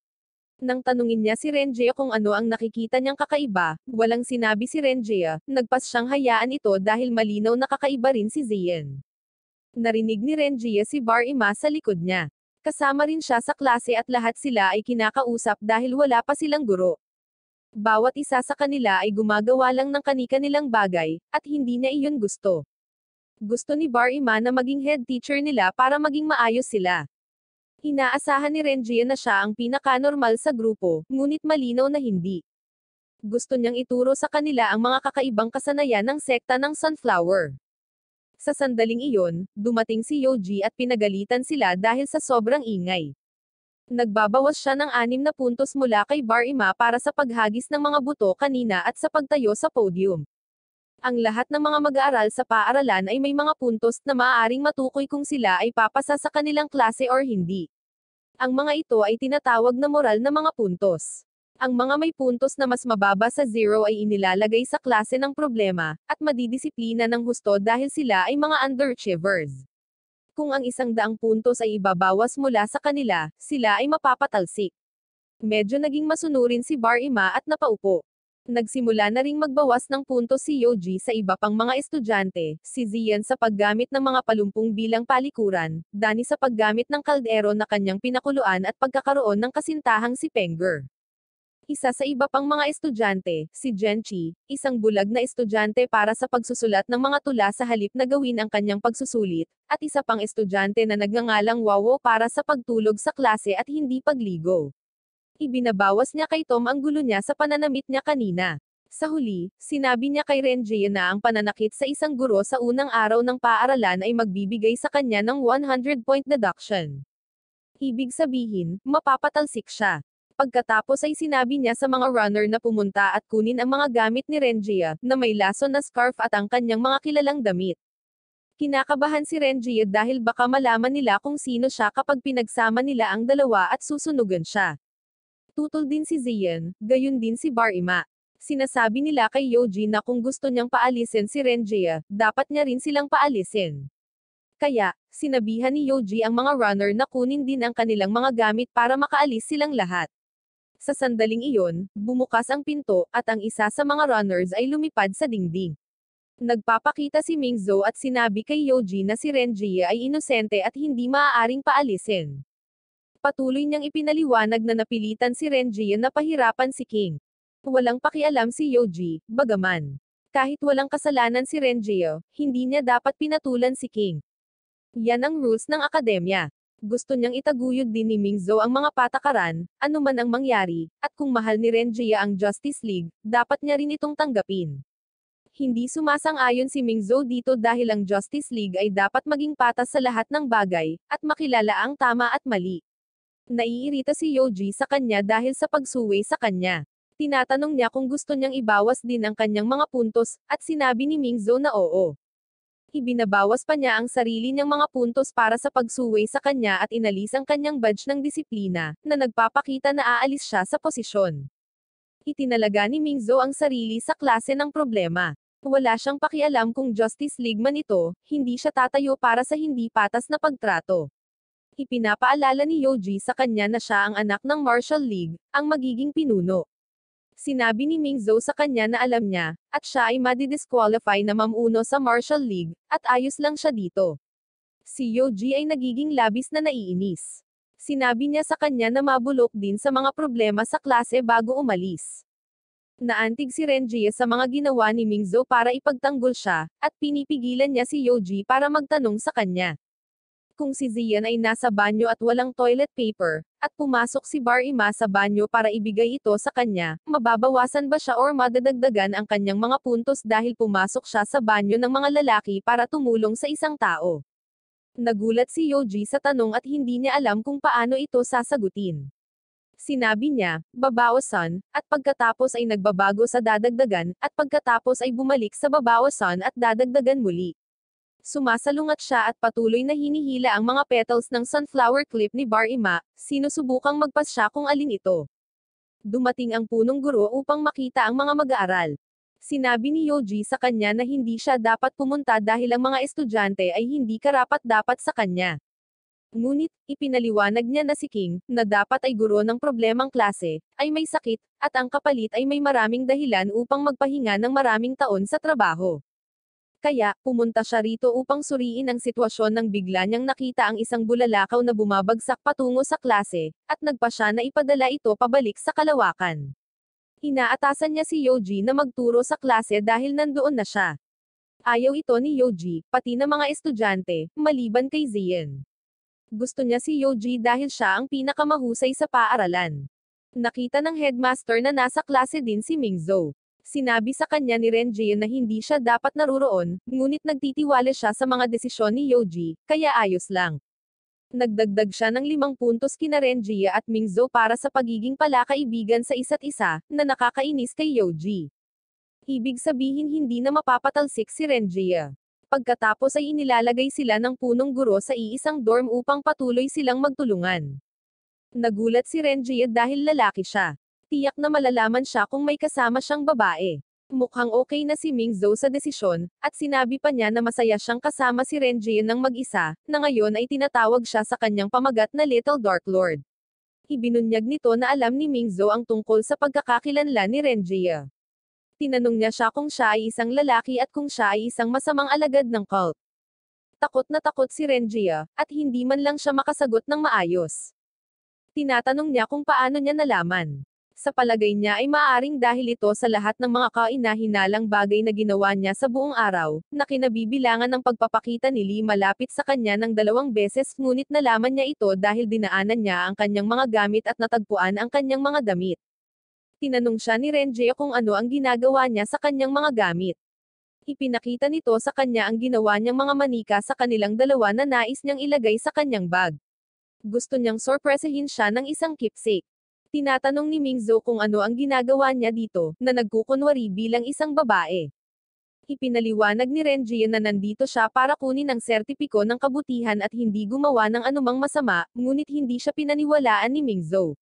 Nang tanungin niya si Renjie kung ano ang nakikita niyang kakaiba, walang sinabi si Renjie, nagpas siyang hayaan ito dahil malinaw na kakaiba rin si Zian. Narinig ni Renjie si Bar Ima sa likod niya. Kasama rin siya sa klase at lahat sila ay kinakausap dahil wala pa silang guro. Bawat isa sa kanila ay gumagawa lang ng kani-kanilang bagay, at hindi niya iyon gusto. Gusto ni Bar Ima na maging head teacher nila para maging maayos sila. Inaasahan ni Renjie na siya ang pinaka-normal sa grupo, ngunit malinaw na hindi. Gusto niyang ituro sa kanila ang mga kakaibang kasanayan ng sekta ng Sunflower. Sa sandaling iyon, dumating si Yoji at pinagalitan sila dahil sa sobrang ingay. Nagbabawas siya ng 6 na puntos mula kay Bar Ima para sa paghagis ng mga buto kanina at sa pagtayo sa podium. Ang lahat ng mga mag-aaral sa paaralan ay may mga puntos na maaaring matukoy kung sila ay papasa sa kanilang klase or hindi. Ang mga ito ay tinatawag na moral na mga puntos. Ang mga may puntos na mas mababa sa 0 ay inilalagay sa klase ng problema, at madidisiplina ng husto dahil sila ay mga underachievers. Kung ang 100 puntos ay ibabawas mula sa kanila, sila ay mapapatalsik. Medyo naging masunurin si Bar Ima at napaupo. Nagsimula na ring magbawas ng puntos si Yoji sa iba pang mga estudyante, si Zian sa paggamit ng mga palumpong bilang palikuran, Danny sa paggamit ng kaldero na kanyang pinakuluan at pagkakaroon ng kasintahang si Penger. Isa sa iba pang mga estudyante, si Genchi, isang bulag na estudyante para sa pagsusulat ng mga tula sa halip na gawin ang kanyang pagsusulit, at isa pang estudyante na nagngangalang Wawo para sa pagtulog sa klase at hindi pagligo. Ibinabawas niya kay Tom ang gulo niya sa pananamit niya kanina. Sa huli, sinabi niya kay Renjie na ang pananakit sa isang guro sa unang araw ng paaralan ay magbibigay sa kanya ng 100-point deduction. Ibig sabihin, mapapatalsik siya. Pagkatapos ay sinabi niya sa mga runner na pumunta at kunin ang mga gamit ni Renjie, na may lason na scarf at ang kanyang mga kilalang damit. Kinakabahan si Renjie dahil baka malaman nila kung sino siya kapag pinagsama nila ang dalawa at susunugan siya. Tutol din si Zian, gayon din si Barima. Sinasabi nila kay Yoji na kung gusto niyang paalisin si Renjie, dapat niya rin silang paalisin. Kaya, sinabihan ni Yoji ang mga runner na kunin din ang kanilang mga gamit para makaalis silang lahat. Sa sandaling iyon, bumukas ang pinto, at ang isa sa mga runners ay lumipad sa dingding. Nagpapakita si Mingzhou at sinabi kay Yoji na si Renjie ay inosente at hindi maaaring paalisin. Patuloy niyang ipinaliwanag na napilitan si Renjie na pahirapan si King. Walang pakialam si Yoji, bagaman. Kahit walang kasalanan si Renjie, hindi niya dapat pinatulan si King. Yan ang rules ng akademya. Gusto niyang itaguyod din ni Mingzhou ang mga patakaran, anuman ang mangyari, at kung mahal ni Renjie ang Justice League, dapat niya rin itong tanggapin. Hindi sumasang-ayon si Mingzhou dito dahil ang Justice League ay dapat maging patas sa lahat ng bagay, at makilala ang tama at mali. Naiirita si Yoji sa kanya dahil sa pagsuway sa kanya. Tinatanong niya kung gusto niyang ibawas din ang kanyang mga puntos, at sinabi ni Mingzhou na oo. Ibinabawas pa niya ang sarili niyang mga puntos para sa pagsuway sa kanya at inalis ang kanyang badge ng disiplina, na nagpapakita na aalis siya sa posisyon. Itinalaga ni Mingzhou ang sarili sa klase ng problema. Wala siyang pakialam kung Justice League man ito, hindi siya tatayo para sa hindi patas na pagtrato. Ipinapaalala ni Yoji sa kanya na siya ang anak ng Martial League, ang magiging pinuno. Sinabi ni Mingzhou sa kanya na alam niya, at siya ay madidisqualify na mamuno sa Martial League, at ayos lang siya dito. Si Yoji ay nagiging labis na naiinis. Sinabi niya sa kanya na mabulok din sa mga problema sa klase bago umalis. Naantig si Renjie sa mga ginawa ni Mingzhou para ipagtanggol siya, at pinipigilan niya si Yoji para magtanong sa kanya. Kung si Zian ay nasa banyo at walang toilet paper, at pumasok si Barima sa banyo para ibigay ito sa kanya, mababawasan ba siya or madadagdagan ang kanyang mga puntos dahil pumasok siya sa banyo ng mga lalaki para tumulong sa isang tao? Nagulat si Yoji sa tanong at hindi niya alam kung paano ito sasagutin. Sinabi niya, babawasan, at pagkatapos ay nagbabago sa dadagdagan, at pagkatapos ay bumalik sa babawasan at dadagdagan muli. Sumasalungat siya at patuloy na hinihila ang mga petals ng sunflower clip ni Barima, sinusubukang magpasya kung alin ito. Dumating ang punong guro upang makita ang mga mag-aaral. Sinabi ni Yoji sa kanya na hindi siya dapat pumunta dahil ang mga estudyante ay hindi karapat-dapat sa kanya. Ngunit, ipinaliwanag niya na si King, na dapat ay guro ng problemang klase, ay may sakit, at ang kapalit ay may maraming dahilan upang magpahinga ng maraming taon sa trabaho. Kaya, pumunta siya rito upang suriin ang sitwasyon nang bigla niyang nakita ang isang bulalakaw na bumabagsak patungo sa klase, at nagpa siya na ipadala ito pabalik sa kalawakan. Inaatasan niya si Yoji na magturo sa klase dahil nandoon na siya. Ayaw ito ni Yoji, pati na mga estudyante, maliban kay Zian. Gusto niya si Yoji dahil siya ang pinakamahusay sa paaralan. Nakita ng headmaster na nasa klase din si Mingzhou. Sinabi sa kanya ni Renjie na hindi siya dapat naruroon, ngunit nagtitiwala siya sa mga desisyon ni Yoji, kaya ayos lang. Nagdagdag siya ng 5 puntos kina Renjie at Mingzhou para sa pagiging palakaibigan sa isa't isa, na nakakainis kay Yoji. Ibig sabihin hindi na mapapatalsik si Renjie. Pagkatapos ay inilalagay sila ng punong guro sa iisang dorm upang patuloy silang magtulungan. Nagulat si Renjie dahil lalaki siya. Tiyak na malalaman siya kung may kasama siyang babae. Mukhang okay na si Mingzhou sa desisyon, at sinabi pa niya na masaya siyang kasama si Renjie ng mag-isa, na ngayon ay tinatawag siya sa kanyang pamagat na Little Dark Lord. Ibinunyag nito na alam ni Mingzhou ang tungkol sa pagkakakilanlan ni Renjie. Tinanong niya siya kung siya ay isang lalaki at kung siya ay isang masamang alagad ng cult. Takot na takot si Renjie, at hindi man lang siya makasagot ng maayos. Tinatanong niya kung paano niya nalaman. Sa palagay niya ay maaaring dahil ito sa lahat ng mga kaina-hinalang bagay na ginawa niya sa buong araw, na kinabibilangan ng pagpapakita ni Lee malapit sa kanya ng 2 beses ngunit nalaman niya ito dahil dinaanan niya ang kanyang mga gamit at natagpuan ang kanyang mga damit. Tinanong siya ni Renjie kung ano ang ginagawa niya sa kanyang mga gamit. Ipinakita nito sa kanya ang ginawa niyang mga manika sa kanilang dalawa na nais niyang ilagay sa kanyang bag. Gusto niyang sorpresahin siya ng isang keepsake. Tinatanong ni Mingzhou kung ano ang ginagawa niya dito, na nagkukunwari bilang isang babae. Ipinaliwanag ni Renjie na nandito siya para kunin ang sertipiko ng kabutihan at hindi gumawa ng anumang masama, ngunit hindi siya pinaniwalaan ni Mingzhou.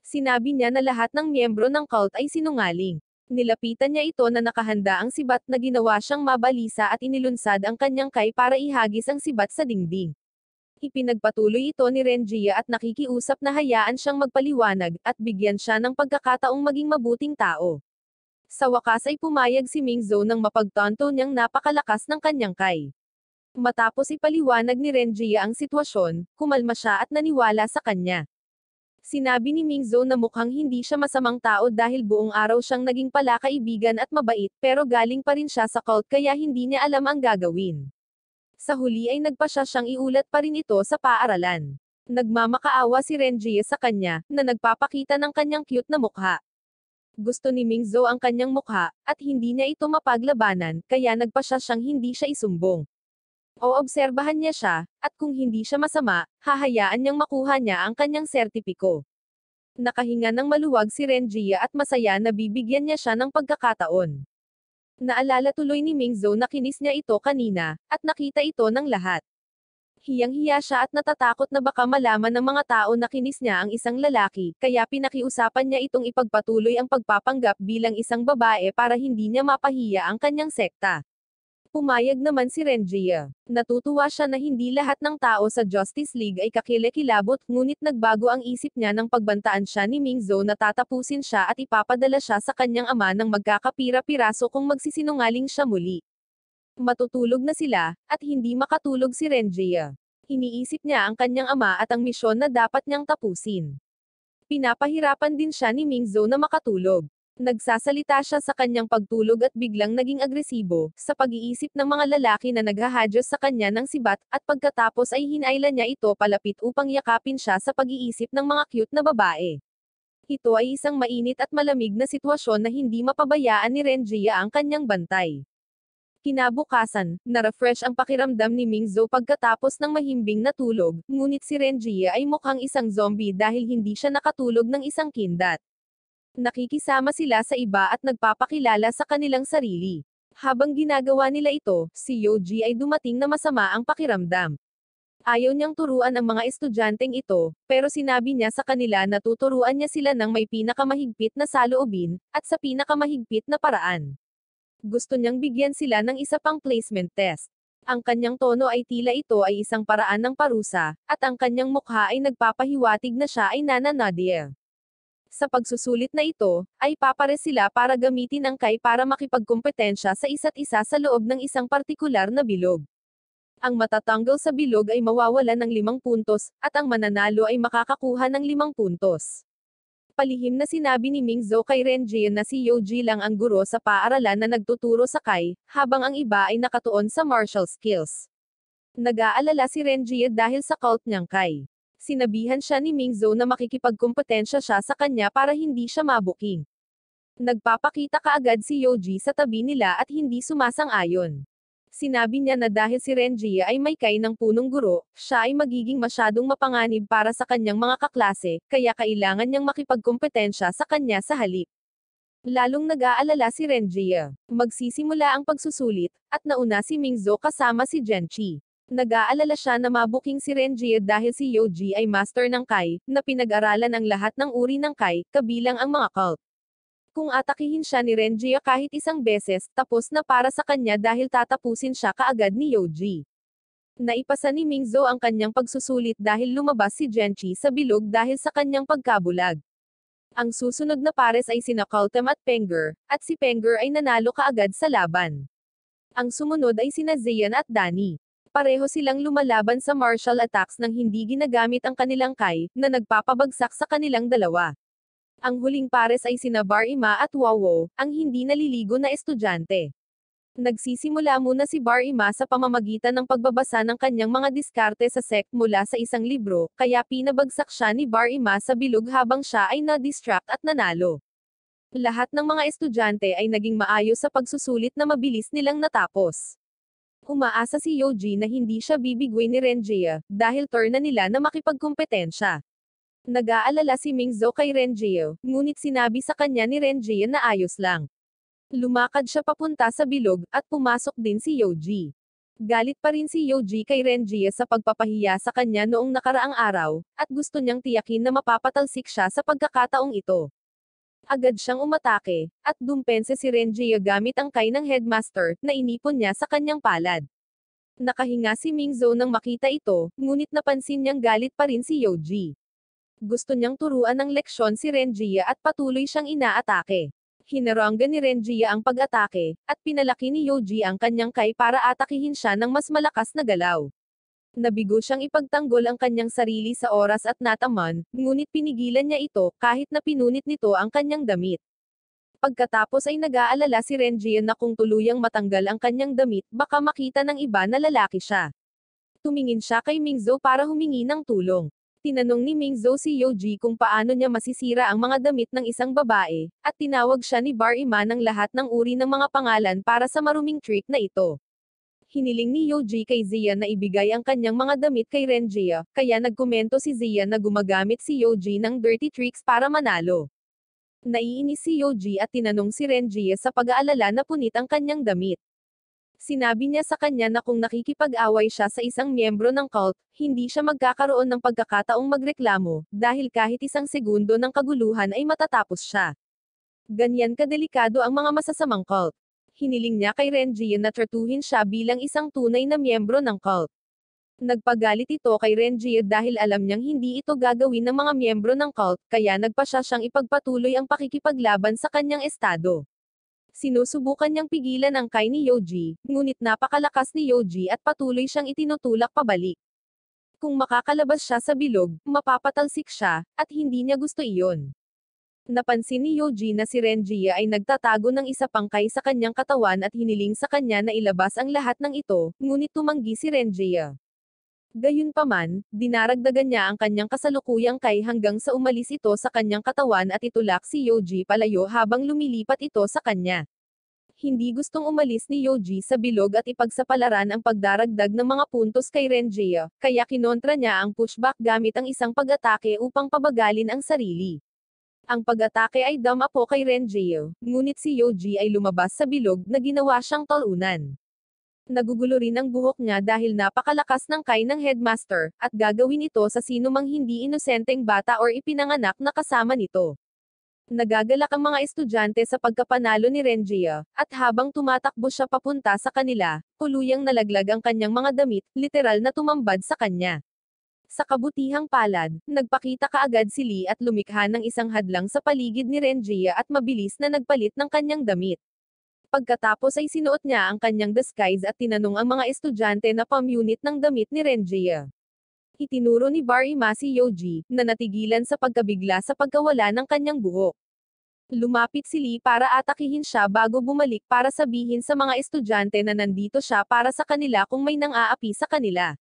Sinabi niya na lahat ng miyembro ng cult ay sinungaling. Nilapitan niya ito na nakahanda ang sibat na ginawa siyang mabalisa at inilunsad ang kanyang kai para ihagis ang sibat sa dingding. Ipinagpatuloy ito ni Renjie at nakikiusap na hayaan siyang magpaliwanag at bigyan siya ng pagkakataong maging mabuting tao. Sa wakas ay pumayag si Mingzhou nang mapagtanto niyang napakalakas ng kanyang kai. Matapos ipaliwanag ni Renjie ang sitwasyon, kumalma siya at naniwala sa kanya. Sinabi ni Mingzhou na mukhang hindi siya masamang tao dahil buong araw siyang naging palakaibigan at mabait, pero galing pa rin siya sa cult kaya hindi niya alam ang gagawin. Sa huli ay nagpasya siyang iulat pa rin ito sa paaralan. Nagmamakaawa si Renjie sa kanya, na nagpapakita ng kanyang cute na mukha. Gusto ni Mingzhou ang kanyang mukha, at hindi niya ito mapaglabanan, kaya nagpasya siyang hindi siya isumbong. Oobserbahan niya siya, at kung hindi siya masama, hahayaan niyang makuha niya ang kanyang sertipiko. Nakahinga ng maluwag si Renjie at masaya na bibigyan niya siya ng pagkakataon. Naalala tuloy ni Mingzhou na kinis niya ito kanina, at nakita ito ng lahat. Hiyang-hiya siya at natatakot na baka malaman ng mga tao na kinis niya ang isang lalaki, kaya pinakiusapan niya itong ipagpatuloy ang pagpapanggap bilang isang babae para hindi niya mapahiya ang kanyang sekta. Pumayag naman si Renjie. Natutuwa siya na hindi lahat ng tao sa Justice League ay kakilakilabot, ngunit nagbago ang isip niya nang pagbantaan siya ni Mingzhou na tatapusin siya at ipapadala siya sa kanyang ama ng magkakapira-piraso kung magsisinungaling siya muli. Matutulog na sila, at hindi makatulog si Renjie. Iniisip niya ang kanyang ama at ang misyon na dapat niyang tapusin. Pinapahirapan din siya ni Mingzhou na makatulog. Nagsasalita siya sa kanyang pagtulog at biglang naging agresibo, sa pag-iisip ng mga lalaki na naghahadyos sa kanya ng sibat, at pagkatapos ay hinayla niya ito palapit upang yakapin siya sa pag-iisip ng mga cute na babae. Ito ay isang mainit at malamig na sitwasyon na hindi mapabayaan ni Renjie ang kanyang bantay. Kinabukasan, na-refresh ang pakiramdam ni Mingzhou pagkatapos ng mahimbing na tulog, ngunit si Renjie ay mukhang isang zombie dahil hindi siya nakatulog ng isang kindat. Nakikisama sila sa iba at nagpapakilala sa kanilang sarili. Habang ginagawa nila ito, si Yoji ay dumating na masama ang pakiramdam. Ayaw niyang turuan ang mga estudyanteng ito, pero sinabi niya sa kanila na tuturuan niya sila ng may pinakamahigpit na saloobin, at sa pinakamahigpit na paraan. Gusto niyang bigyan sila ng isa pang placement test. Ang kanyang tono ay tila ito ay isang paraan ng parusa, at ang kanyang mukha ay nagpapahiwatig na siya ay nananadir. Sa pagsusulit na ito, ay papares sila para gamitin ang kai para makipagkumpetensya sa isa't isa sa loob ng isang partikular na bilog. Ang matatanggal sa bilog ay mawawalan ng 5 puntos, at ang mananalo ay makakakuha ng 5 puntos. Palihim na sinabi ni Mingzhou kay Renjie na si Yoji lang ang guro sa paaralan na nagtuturo sa kai, habang ang iba ay nakatuon sa martial skills. Nag-aalala si Renjie dahil sa cult niyang kai. Sinabihan siya ni Mingzhou na makikipagkumpetensya siya sa kanya para hindi siya mabuking. Nagpapakita kaagad si Yoji sa tabi nila at hindi sumasang-ayon. Sinabi niya na dahil si Renjie ay may kai ng punong guro, siya ay magiging masyadong mapanganib para sa kanyang mga kaklase, kaya kailangan niyang makipagkumpetensya sa kanya sa halip. Lalong nag-aalala si Renjie. Magsisimula ang pagsusulit, at nauna si Mingzhou kasama si Genchi. Nag-aalala siya na mabuking si Renjie dahil si Yoji ay master ng kai, na pinag-aralan ang lahat ng uri ng kai, kabilang ang mga cult. Kung atakihin siya ni Renjie kahit isang beses, tapos na para sa kanya dahil tatapusin siya kaagad ni Yoji. Naipasa ni Mingzhou ang kanyang pagsusulit dahil lumabas si Genchi sa bilog dahil sa kanyang pagkabulag. Ang susunod na pares ay sina Kultem at Penger, at si Penger ay nanalo kaagad sa laban. Ang sumunod ay sina Zian at Danny. Pareho silang lumalaban sa martial attacks nang hindi ginagamit ang kanilang kai, na nagpapabagsak sa kanilang dalawa. Ang huling pares ay sina Bar-Ima at Wawo, ang hindi naliligo na estudyante. Nagsisimula muna si Bar-Ima sa pamamagitan ng pagbabasa ng kanyang mga diskarte sa sect mula sa isang libro, kaya pinabagsak siya ni Bar-Ima sa bilog habang siya ay na-distract at nanalo. Lahat ng mga estudyante ay naging maayos sa pagsusulit na mabilis nilang natapos. Umaasa si Yoji na hindi siya bibigway ni Renjie, dahil turn na nila na makipagkumpetensya. Nag-aalala si Mingzhou kay Renjie, ngunit sinabi sa kanya ni Renjie na ayos lang. Lumakad siya papunta sa bilog, at pumasok din si Yoji. Galit pa rin si Yoji kay Renjie sa pagpapahiya sa kanya noong nakaraang araw, at gusto niyang tiyakin na mapapatalsik siya sa pagkakataong ito. Agad siyang umatake, at dumpense si Renjie gamit ang kai ng headmaster, na inipon niya sa kanyang palad. Nakahinga si Mingzou nang makita ito, ngunit napansin niyang galit pa rin si Yoji. Gusto niyang turuan ng leksyon si Renjie at patuloy siyang inaatake. Hinaranggan ni Renjie ang pag-atake, at pinalaki ni Yoji ang kanyang kai para atakihin siya ng mas malakas na galaw. Nabigo siyang ipagtanggol ang kanyang sarili sa oras at nataman, ngunit pinigilan niya ito, kahit na pinunit nito ang kanyang damit. Pagkatapos ay nag-aalala si Renjie na kung tuluyang matanggal ang kanyang damit, baka makita ng iba na lalaki siya. Tumingin siya kay Mingzou para humingi ng tulong. Tinanong ni Mingzou si Yoji kung paano niya masisira ang mga damit ng isang babae, at tinawag siya ni Bar Iman ng lahat ng uri ng mga pangalan para sa maruming trick na ito. Hiniling ni Yoji kay Zia na ibigay ang kanyang mga damit kay Renjie, kaya nagkomento si Zia na gumagamit si Yoji ng dirty tricks para manalo. Naiinis si Yoji at tinanong si Renjie sa pag-aalala na punit ang kanyang damit. Sinabi niya sa kanya na kung nakikipag-away siya sa isang miyembro ng cult, hindi siya magkakaroon ng pagkakataong magreklamo, dahil kahit isang segundo ng kaguluhan ay matatapos siya. Ganyan kadelikado ang mga masasamang cult. Hiniling niya kay Renjie na tratuhin siya bilang isang tunay na miyembro ng cult. Nagpagalit ito kay Renjie dahil alam niyang hindi ito gagawin ng mga miyembro ng cult, kaya nagpasya siyang ipagpatuloy ang pakikipaglaban sa kanyang estado. Sinusubukan niyang pigilan ang kai ni Yoji, ngunit napakalakas ni Yoji at patuloy siyang itinutulak pabalik. Kung makakalabas siya sa bilog, mapapatalsik siya, at hindi niya gusto iyon. Napansin ni Yoji na si Renjie ay nagtatago ng isa pang kai sa kanyang katawan at hiniling sa kanya na ilabas ang lahat ng ito, ngunit tumanggi si Renjie. Gayunpaman, dinaragdagan niya ang kanyang kasalukuyang kai hanggang sa umalis ito sa kanyang katawan at itulak si Yoji palayo habang lumilipat ito sa kanya. Hindi gustong umalis ni Yoji sa bilog at ipagsapalaran ang pagdaragdag ng mga puntos kay Renjie, kaya kinontra niya ang pushback gamit ang isang pag-atake upang pabagalin ang sarili. Ang pag-atake ay dama po kay Renjie, ngunit si Yoji ay lumabas sa bilog na ginawa siyang talunan. Nagugulo rin ang buhok niya dahil napakalakas ng kai ng headmaster, at gagawin ito sa sino mang hindi inosenteng bata or ipinanganak na kasama nito. Nagagalak ang mga estudyante sa pagkapanalo ni Renjie, at habang tumatakbo siya papunta sa kanila, tuluyang nalaglag ang kanyang mga damit, literal na tumambad sa kanya. Sa kabutihang palad, nagpakita kaagad si Lee at lumikha ng isang hadlang sa paligid ni Renjie at mabilis na nagpalit ng kanyang damit. Pagkatapos ay sinuot niya ang kanyang disguise at tinanong ang mga estudyante na pamunit ng damit ni Renjie. Itinuro ni Bar Ima si Yoji, na natigilan sa pagkabigla sa pagkawala ng kanyang buhok. Lumapit si Lee para atakihin siya bago bumalik para sabihin sa mga estudyante na nandito siya para sa kanila kung may nang-aapi sa kanila.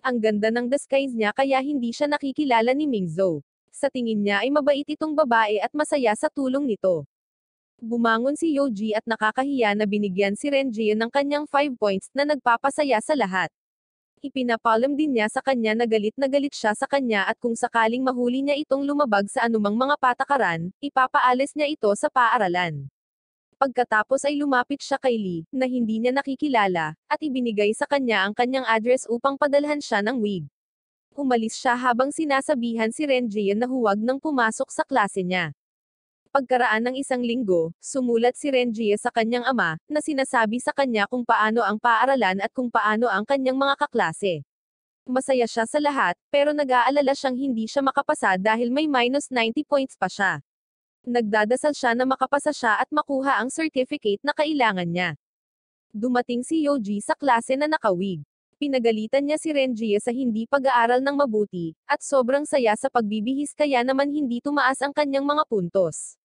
Ang ganda ng disguise niya kaya hindi siya nakikilala ni Mingzou. Sa tingin niya ay mabait itong babae at masaya sa tulong nito. Bumangon si Yoji at nakakahiya na binigyan si Renjie ng kanyang 5 points na nagpapasaya sa lahat. Ipinapalam din niya sa kanya na galit siya sa kanya at kung sakaling mahuli niya itong lumabag sa anumang mga patakaran, ipapaalis niya ito sa paaralan. Pagkatapos ay lumapit siya kay Lee, na hindi niya nakikilala, at ibinigay sa kanya ang kanyang address upang padalhan siya ng wig. Umalis siya habang sinasabihan si Renjie na huwag nang pumasok sa klase niya. Pagkaraan ng isang linggo, sumulat si Renjie sa kanyang ama, na sinasabi sa kanya kung paano ang paaralan at kung paano ang kanyang mga kaklase. Masaya siya sa lahat, pero nag-aalala siyang hindi siya makapasa dahil may minus 90 points pa siya. Nagdadasal siya na makapasa siya at makuha ang certificate na kailangan niya. Dumating si Yoji sa klase na nakawig. Pinagalitan niya si Renjie sa hindi pag-aaral ng mabuti, at sobrang saya sa pagbibihis kaya naman hindi tumaas ang kanyang mga puntos.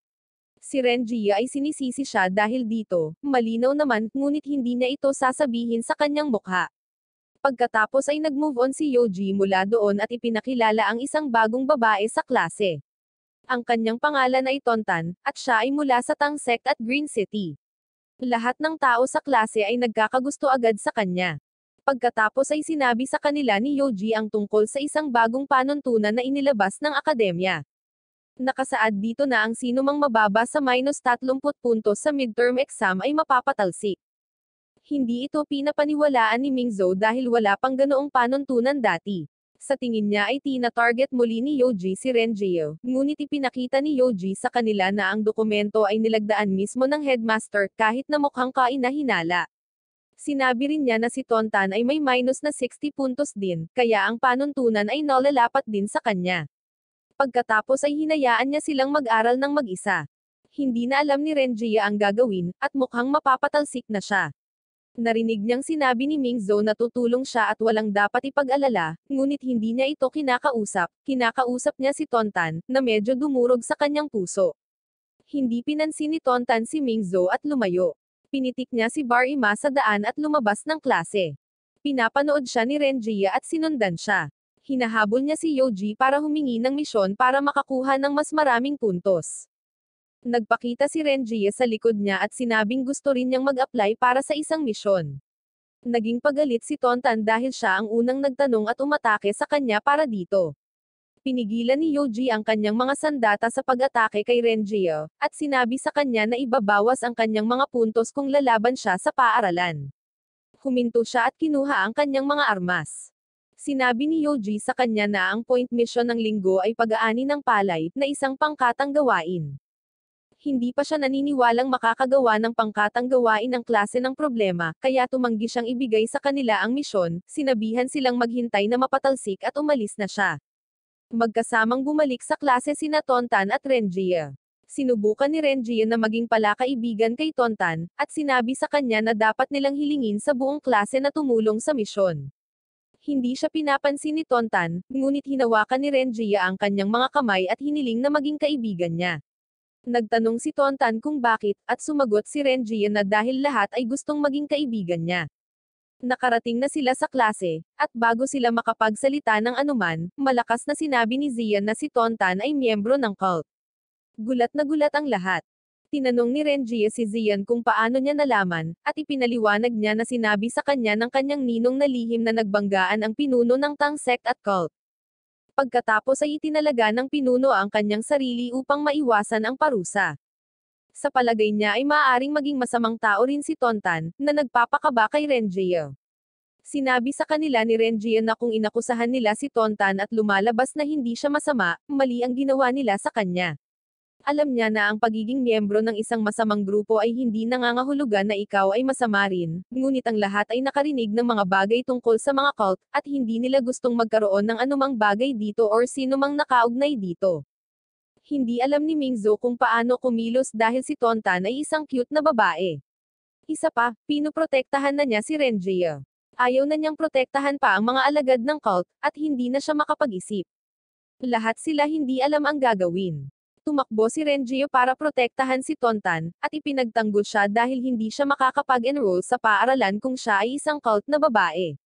Si Renjie ay sinisisi siya dahil dito, malinaw naman, ngunit hindi niya ito sasabihin sa kanyang mukha. Pagkatapos ay nag-move on si Yoji mula doon at ipinakilala ang isang bagong babae sa klase. Ang kanyang pangalan ay Tontan, at siya ay mula sa Tang Sect at Green City. Lahat ng tao sa klase ay nagkakagusto agad sa kanya. Pagkatapos ay sinabi sa kanila ni Yoji ang tungkol sa isang bagong panuntunan na inilabas ng akademya. Nakasaad dito na ang sinumang mababa sa -30 puntos sa midterm exam ay mapapatalsik. Hindi ito pinapaniwalaan ni Mingzhou dahil wala pang ganoong panuntunan dati. Sa tingin niya ay tina-target muli ni Yoji si Renjie, ngunit ipinakita ni Yoji sa kanila na ang dokumento ay nilagdaan mismo ng headmaster kahit na mukhang kainahinala. Sinabi rin niya na si Tontan ay may minus na 60 puntos din, kaya ang panuntunan ay nalalapat din sa kanya. Pagkatapos ay hinayaan niya silang mag-aral ng mag-isa. Hindi na alam ni Renjie ang gagawin, at mukhang mapapatalsik na siya. Narinig niyang sinabi ni Mingzhou na tutulong siya at walang dapat ipag-alala, ngunit hindi niya ito kinakausap niya si Tontan, na medyo dumurog sa kanyang puso. Hindi pinansin ni Tontan si Mingzhou at lumayo. Pinitik niya si Bar Ima sa daan at lumabas ng klase. Pinapanood siya ni Renjie at sinundan siya. Hinahabol niya si Yoji para humingi ng misyon para makakuha ng mas maraming puntos. Nagpakita si Renjie sa likod niya at sinabing gusto rin niyang mag-apply para sa isang misyon. Naging pagalit si Tontan dahil siya ang unang nagtanong at umatake sa kanya para dito. Pinigilan ni Yoji ang kanyang mga sandata sa pag-atake kay Renjie, at sinabi sa kanya na ibabawas ang kanyang mga puntos kung lalaban siya sa paaralan. Huminto siya at kinuha ang kanyang mga armas. Sinabi ni Yoji sa kanya na ang point mission ng linggo ay pag-aani ng palay, na isang pangkatang gawain. Hindi pa siya naniniwalang makakagawa ng pangkatang gawain ang klase ng problema, kaya tumanggi siyang ibigay sa kanila ang misyon, sinabihan silang maghintay na mapatalsik at umalis na siya. Magkasamang bumalik sa klase sina Tontan at Renjie. Sinubukan ni Renjie na maging palakaibigan kay Tontan, at sinabi sa kanya na dapat nilang hilingin sa buong klase na tumulong sa misyon. Hindi siya pinapansin ni Tontan, ngunit hinawakan ni Renjie ang kanyang mga kamay at hiniling na maging kaibigan niya. Nagtanong si Tontan kung bakit, at sumagot si Renjie na dahil lahat ay gustong maging kaibigan niya. Nakarating na sila sa klase, at bago sila makapagsalita ng anuman, malakas na sinabi ni Zian na si Tontan ay miyembro ng cult. Gulat na gulat ang lahat. Tinanong ni Renjie si Zian kung paano niya nalaman, at ipinaliwanag niya na sinabi sa kanya ng kanyang ninong na lihim na nagbanggaan ang pinuno ng Tang sect at cult. Pagkatapos ay itinalaga ng pinuno ang kanyang sarili upang maiwasan ang parusa. Sa palagay niya ay maaaring maging masamang tao rin si Tontan, na nagpapakaba kay Renjie. Sinabi sa kanila ni Renjie na kung inakusahan nila si Tontan at lumalabas na hindi siya masama, mali ang ginawa nila sa kanya. Alam niya na ang pagiging miyembro ng isang masamang grupo ay hindi nangangahulugan na ikaw ay masama rin, ngunit ang lahat ay nakarinig ng mga bagay tungkol sa mga cult, at hindi nila gustong magkaroon ng anumang bagay dito or sino mang nakaugnay dito. Hindi alam ni Mingzhou kung paano kumilos dahil si Tontan ay isang cute na babae. Isa pa, pinoprotektahan na niya si Renjie. Ayaw na niyang protektahan pa ang mga alagad ng cult, at hindi na siya makapag-isip. Lahat sila hindi alam ang gagawin. Tumakbo si Renjie para protektahan si Tontan, at ipinagtanggol siya dahil hindi siya makakapag-enroll sa paaralan kung siya ay isang cult na babae.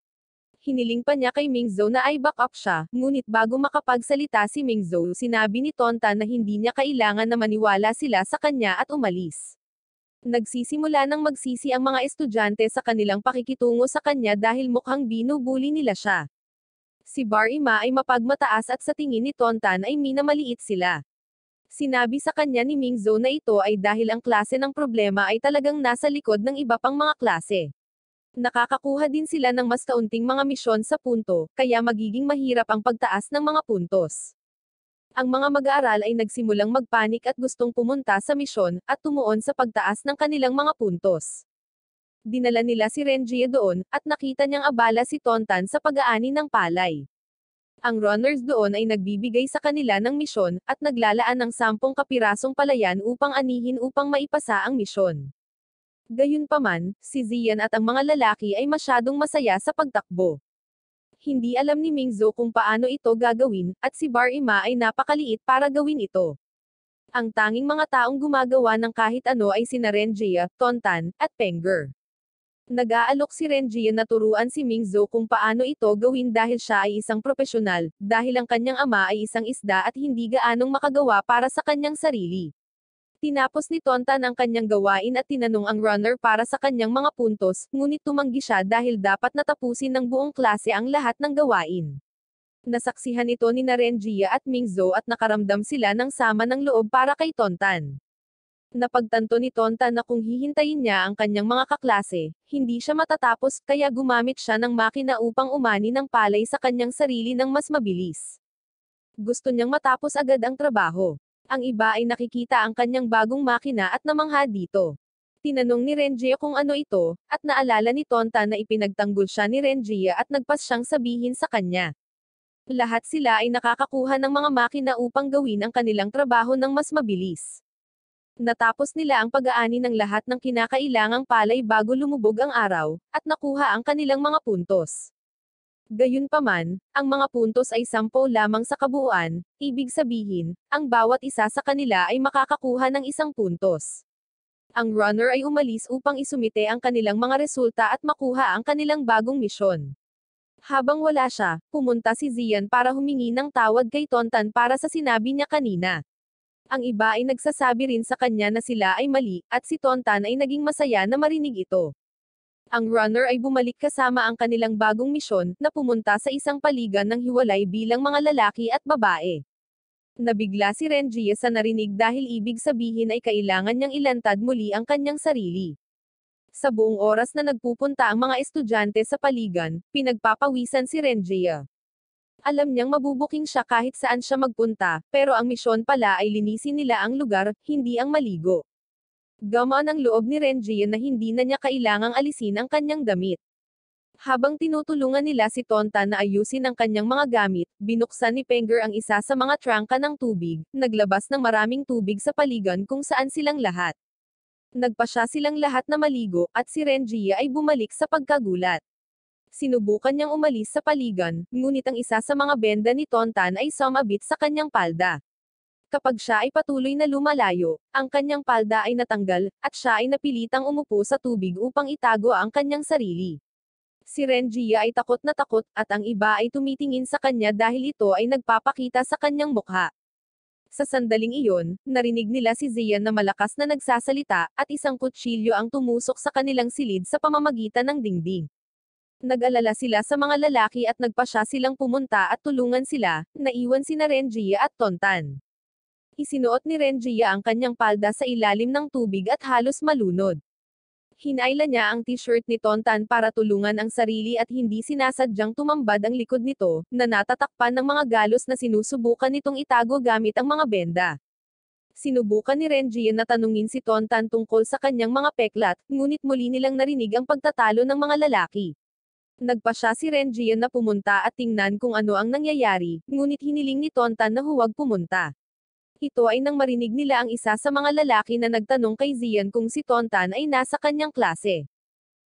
Hiniling pa niya kay Mingzhou na ay back up siya, ngunit bago makapagsalita si Mingzhou sinabi ni Tontan na hindi niya kailangan na maniwala sila sa kanya at umalis. Nagsisimula ng magsisi ang mga estudyante sa kanilang pakikitungo sa kanya dahil mukhang binubuli nila siya. Si Bar Ima ay mapagmataas at sa tingin ni Tontan ay minamaliit sila. Sinabi sa kanya ni Mingzhou na ito ay dahil ang klase ng problema ay talagang nasa likod ng iba pang mga klase. Nakakakuha din sila ng mas kaunting mga misyon sa punto, kaya magiging mahirap ang pagtaas ng mga puntos. Ang mga mag-aaral ay nagsimulang magpanik at gustong pumunta sa misyon, at tumuon sa pagtaas ng kanilang mga puntos. Dinala nila si Renjie doon, at nakita niyang abala si Tontan sa pag-aani ng palay. Ang runners doon ay nagbibigay sa kanila ng misyon, at naglalaan ng 10 kapirasong palayan upang anihin upang maipasa ang misyon. Gayunpaman, si Zian at ang mga lalaki ay masyadong masaya sa pagtakbo. Hindi alam ni Mingzhou kung paano ito gagawin, at si Bar Ima ay napakaliit para gawin ito. Ang tanging mga taong gumagawa ng kahit ano ay sina Renjie, Tontan, at Penger. Nag-aalok si Renjie na turuan si Mingzhou kung paano ito gawin dahil siya ay isang propesyonal, dahil ang kanyang ama ay isang isda at hindi gaanong makagawa para sa kanyang sarili. Tinapos ni Tontan ang kanyang gawain at tinanong ang runner para sa kanyang mga puntos, ngunit tumanggi siya dahil dapat natapusin ng buong klase ang lahat ng gawain. Nasaksihan ito ni Renjia at Mingzhou at nakaramdam sila ng sama ng loob para kay Tontan. Napagtanto ni Tontan na kung hihintayin niya ang kanyang mga kaklase, hindi siya matatapos, kaya gumamit siya ng makina upang umani ng palay sa kanyang sarili ng mas mabilis. Gusto niyang matapos agad ang trabaho. Ang iba ay nakikita ang kanyang bagong makina at namangha dito. Tinanong ni Renjia kung ano ito, at naalala ni Tontan na ipinagtanggol siya ni Renjia at nagpas siyang sabihin sa kanya. Lahat sila ay nakakakuha ng mga makina upang gawin ang kanilang trabaho ng mas mabilis. Natapos nila ang pag-aani ng lahat ng kinakailangang palay bago lumubog ang araw, at nakuha ang kanilang mga puntos. Gayunpaman, ang mga puntos ay 10 lamang sa kabuuan, ibig sabihin, ang bawat isa sa kanila ay makakakuha ng 1 puntos. Ang runner ay umalis upang isumite ang kanilang mga resulta at makuha ang kanilang bagong misyon. Habang wala siya, pumunta si Zian para humingi ng tawad kay Tontan para sa sinabi niya kanina. Ang iba ay nagsasabi rin sa kanya na sila ay mali, at si Tontan ay naging masaya na marinig ito. Ang runner ay bumalik kasama ang kanilang bagong misyon, na pumunta sa isang paligan ng hiwalay bilang mga lalaki at babae. Nabigla si Renjia sa narinig dahil ibig sabihin ay kailangan niyang ilantad muli ang kanyang sarili. Sa buong oras na nagpupunta ang mga estudyante sa paligan, pinagpapawisan si Renjia. Alam niyang mabubuking siya kahit saan siya magpunta, pero ang misyon pala ay linisin nila ang lugar, hindi ang maligo. Gamaan ang loob ni Renjia na hindi na niya kailangang alisin ang kanyang damit. Habang tinutulungan nila si Tontan na ayusin ang kanyang mga gamit, binuksan ni Penger ang isa sa mga trangka ng tubig, naglabas ng maraming tubig sa paligan kung saan silang lahat. Nagpasya silang lahat na maligo, at si Renjia ay bumalik sa pagkagulat. Sinubukan niyang umalis sa paligan, ngunit ang isa sa mga benda ni Tontan ay sumabit sa kanyang palda. Kapag siya ay patuloy na lumalayo, ang kanyang palda ay natanggal, at siya ay napilitang umupo sa tubig upang itago ang kanyang sarili. Si Renjia ay takot na takot, at ang iba ay tumitingin sa kanya dahil ito ay nagpapakita sa kanyang mukha. Sa sandaling iyon, narinig nila si Zian na malakas na nagsasalita, at isang kutsilyo ang tumusok sa kanilang silid sa pamamagitan ng dingding. Nag-alala sila sa mga lalaki at nagpasya silang pumunta at tulungan sila, naiwan sina Renjia at Tontan. Isinuot ni Renjia ang kanyang palda sa ilalim ng tubig at halos malunod. Hinayla niya ang t-shirt ni Tontan para tulungan ang sarili at hindi sinasadyang tumambad ang likod nito, na natatakpan ng mga galos na sinusubukan nitong itago gamit ang mga benda. Sinubukan ni Renjia na tanungin si Tontan tungkol sa kanyang mga peklat, ngunit muli nilang narinig ang pagtatalo ng mga lalaki. Nagpasya si Renjia na pumunta at tingnan kung ano ang nangyayari, ngunit hiniling ni Tontan na huwag pumunta. Ito ay nang marinig nila ang isa sa mga lalaki na nagtanong kay Zian kung si Tontan ay nasa kanyang klase.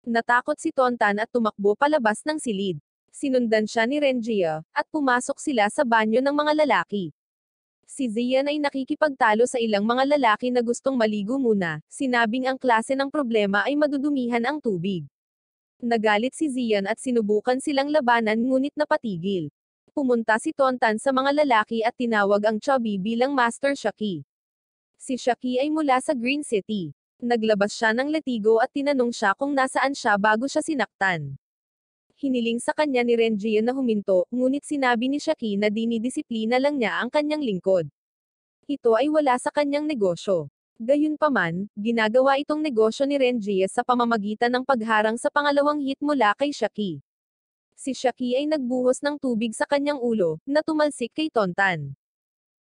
Natakot si Tontan at tumakbo palabas ng silid. Sinundan siya ni Renjia, at pumasok sila sa banyo ng mga lalaki. Si Zian ay nakikipagtalo sa ilang mga lalaki na gustong maligo muna, sinabing ang klase ng problema ay madudumihan ang tubig. Nagalit si Zian at sinubukan silang labanan ngunit napatigil. Pumunta si Tontan sa mga lalaki at tinawag ang Chubby bilang Master Shaki. Si Shaki ay mula sa Green City. Naglabas siya ng latigo at tinanong siya kung nasaan siya bago siya sinaktan. Hiniling sa kanya ni Renjia na huminto, ngunit sinabi ni Shaki na dinidisiplina lang niya ang kanyang lingkod. Ito ay wala sa kanyang negosyo. Gayunpaman, ginagawa itong negosyo ni Renjia sa pamamagitan ng pagharang sa pangalawang hit mula kay Shaki. Si Shaki ay nagbuhos ng tubig sa kanyang ulo, na tumalsik kay Tontan.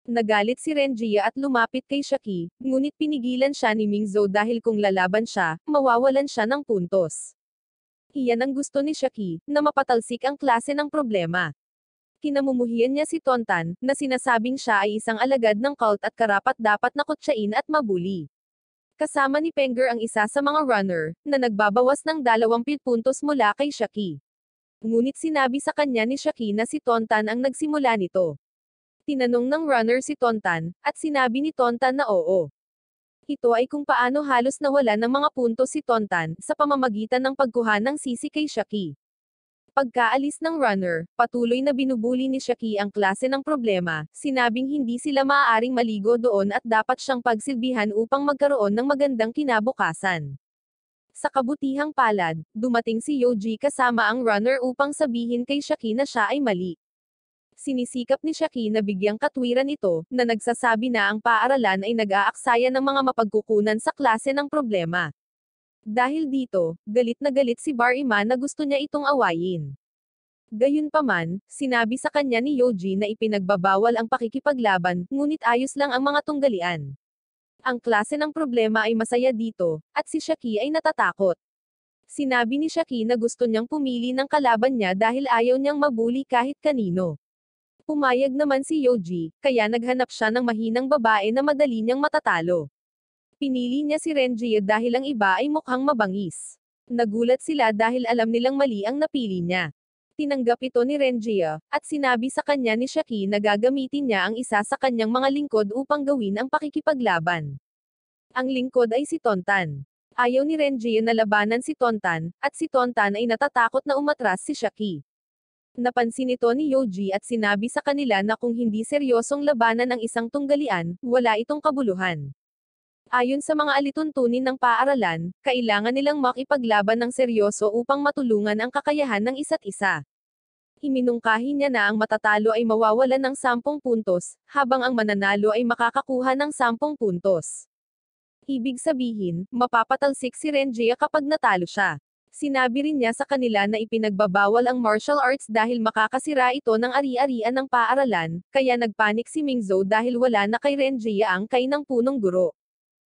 Nagalit si Renjia at lumapit kay Shaki, ngunit pinigilan siya ni Mingzhou dahil kung lalaban siya, mawawalan siya ng puntos. Iyan ang gusto ni Shaki, na mapatalsik ang klase ng problema. Kinamumuhian niya si Tontan, na sinasabing siya ay isang alagad ng cult at karapat-dapat na kutsain at mabuli. Kasama ni Penger ang isa sa mga runner, na nagbabawas ng 20 puntos mula kay Shaki. Ngunit sinabi sa kanya ni Shaki na si Tontan ang nagsimula nito. Tinanong ng runner si Tontan, at sinabi ni Tontan na oo. Ito ay kung paano halos nawala ng mga puntos si Tontan, sa pamamagitan ng pagkuha ng sisi kay Shaki. Pagkaalis ng runner, patuloy na binubuli ni Shaki ang klase ng problema, sinabing hindi sila maaaring maligo doon at dapat siyang pagsilbihan upang magkaroon ng magandang kinabukasan. Sa kabutihang palad, dumating si Yoji kasama ang runner upang sabihin kay Shaki na siya ay mali. Sinisikap ni Shaki na bigyang katwiran ito, na nagsasabi na ang paaralan ay nag-aaksaya ng mga mapagkukunan sa klase ng problema. Dahil dito, galit na galit si Barima na gusto niya itong awayin. Gayunpaman, sinabi sa kanya ni Yoji na ipinagbabawal ang pakikipaglaban, ngunit ayos lang ang mga tunggalian. Ang klase ng problema ay masaya dito, at si Shaki ay natatakot. Sinabi ni Shaki na gusto niyang pumili ng kalaban niya dahil ayaw niyang mabuli kahit kanino. Pumayag naman si Yoji, kaya naghanap siya ng mahinang babae na madali niyang matatalo. Pinili niya si Renji dahil ang iba ay mukhang mabangis. Nagulat sila dahil alam nilang mali ang napili niya. Tinanggap ito ni Renji, at sinabi sa kanya ni Shaki na gagamitin niya ang isa sa kanyang mga lingkod upang gawin ang pakikipaglaban. Ang lingkod ay si Tontan. Ayaw ni Renji na labanan si Tontan, at si Tontan ay natatakot na umatras si Shaki. Napansin ito ni Yoji at sinabi sa kanila na kung hindi seryosong labanan ang isang tunggalian, wala itong kabuluhan. Ayon sa mga alituntunin ng paaralan, kailangan nilang makipaglaban ng seryoso upang matulungan ang kakayahan ng isa't isa. Iminungkahi niya na ang matatalo ay mawawalan ng 10 puntos, habang ang mananalo ay makakakuha ng 10 puntos. Ibig sabihin, mapapatalsik si Renji kapag natalo siya. Sinabi rin niya sa kanila na ipinagbabawal ang martial arts dahil makakasira ito ng ari-arian ng paaralan, kaya nagpanik si Mingzhou dahil wala na kay Renji ang kay ng punong guro.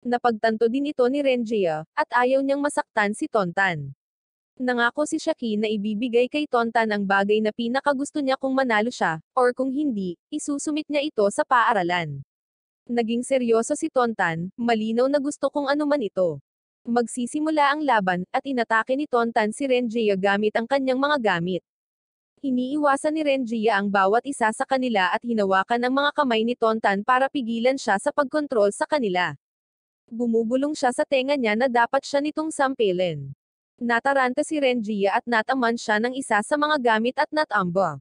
Napagtanto din ito ni Renji, at ayaw niyang masaktan si Tontan. Nangako si Shaki na ibibigay kay Tontan ang bagay na pinakagusto niya kung manalo siya, or kung hindi, isusumit niya ito sa paaralan. Naging seryoso si Tontan, malinaw na gusto kung ano man ito. Magsisimula ang laban, at inatake ni Tontan si Renji gamit ang kanyang mga gamit. Iniiwasan ni Renji ang bawat isa sa kanila at hinawakan ang mga kamay ni Tontan para pigilan siya sa pagkontrol sa kanila. Bumubulong siya sa tenga niya na dapat siya nitong sampilin. Nataranta si Renji at nataman siya ng isa sa mga gamit at natamba.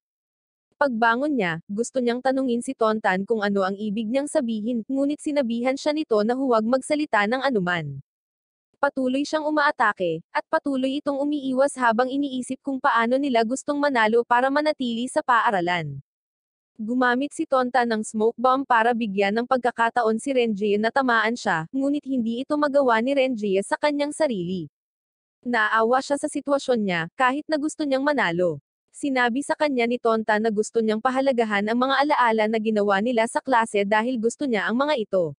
Pagbangon niya, gusto niyang tanungin si Tontan kung ano ang ibig niyang sabihin, ngunit sinabihan siya nito na huwag magsalita ng anuman. Patuloy siyang umaatake, at patuloy itong umiiwas habang iniisip kung paano nila gustong manalo para manatili sa paaralan. Gumamit si Tontan ng smoke bomb para bigyan ng pagkakataon si Renji na tamaan siya, ngunit hindi ito magawa ni Renji sa kanyang sarili. Naawa siya sa sitwasyon niya, kahit na gusto niyang manalo. Sinabi sa kanya ni Tontan na gusto niyang pahalagahan ang mga alaala na ginawa nila sa klase dahil gusto niya ang mga ito.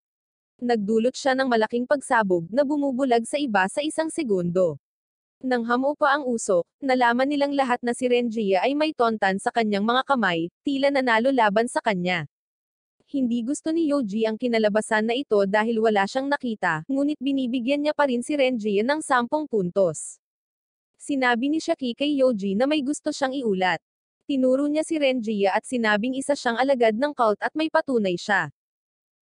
Nagdulot siya ng malaking pagsabog na bumubulag sa iba sa isang segundo. Nang hamo pa ang usok, nalaman nilang lahat na si Renji ay may Tontan sa kanyang mga kamay, tila nanalo laban sa kanya. Hindi gusto ni Yoji ang kinalabasan na ito dahil wala siyang nakita, ngunit binibigyan niya pa rin si Renji ng 10 puntos. Sinabi ni Shaki kay Yoji na may gusto siyang iulat. Tinuro niya si Renji at sinabing isa siyang alagad ng cult at may patunay siya.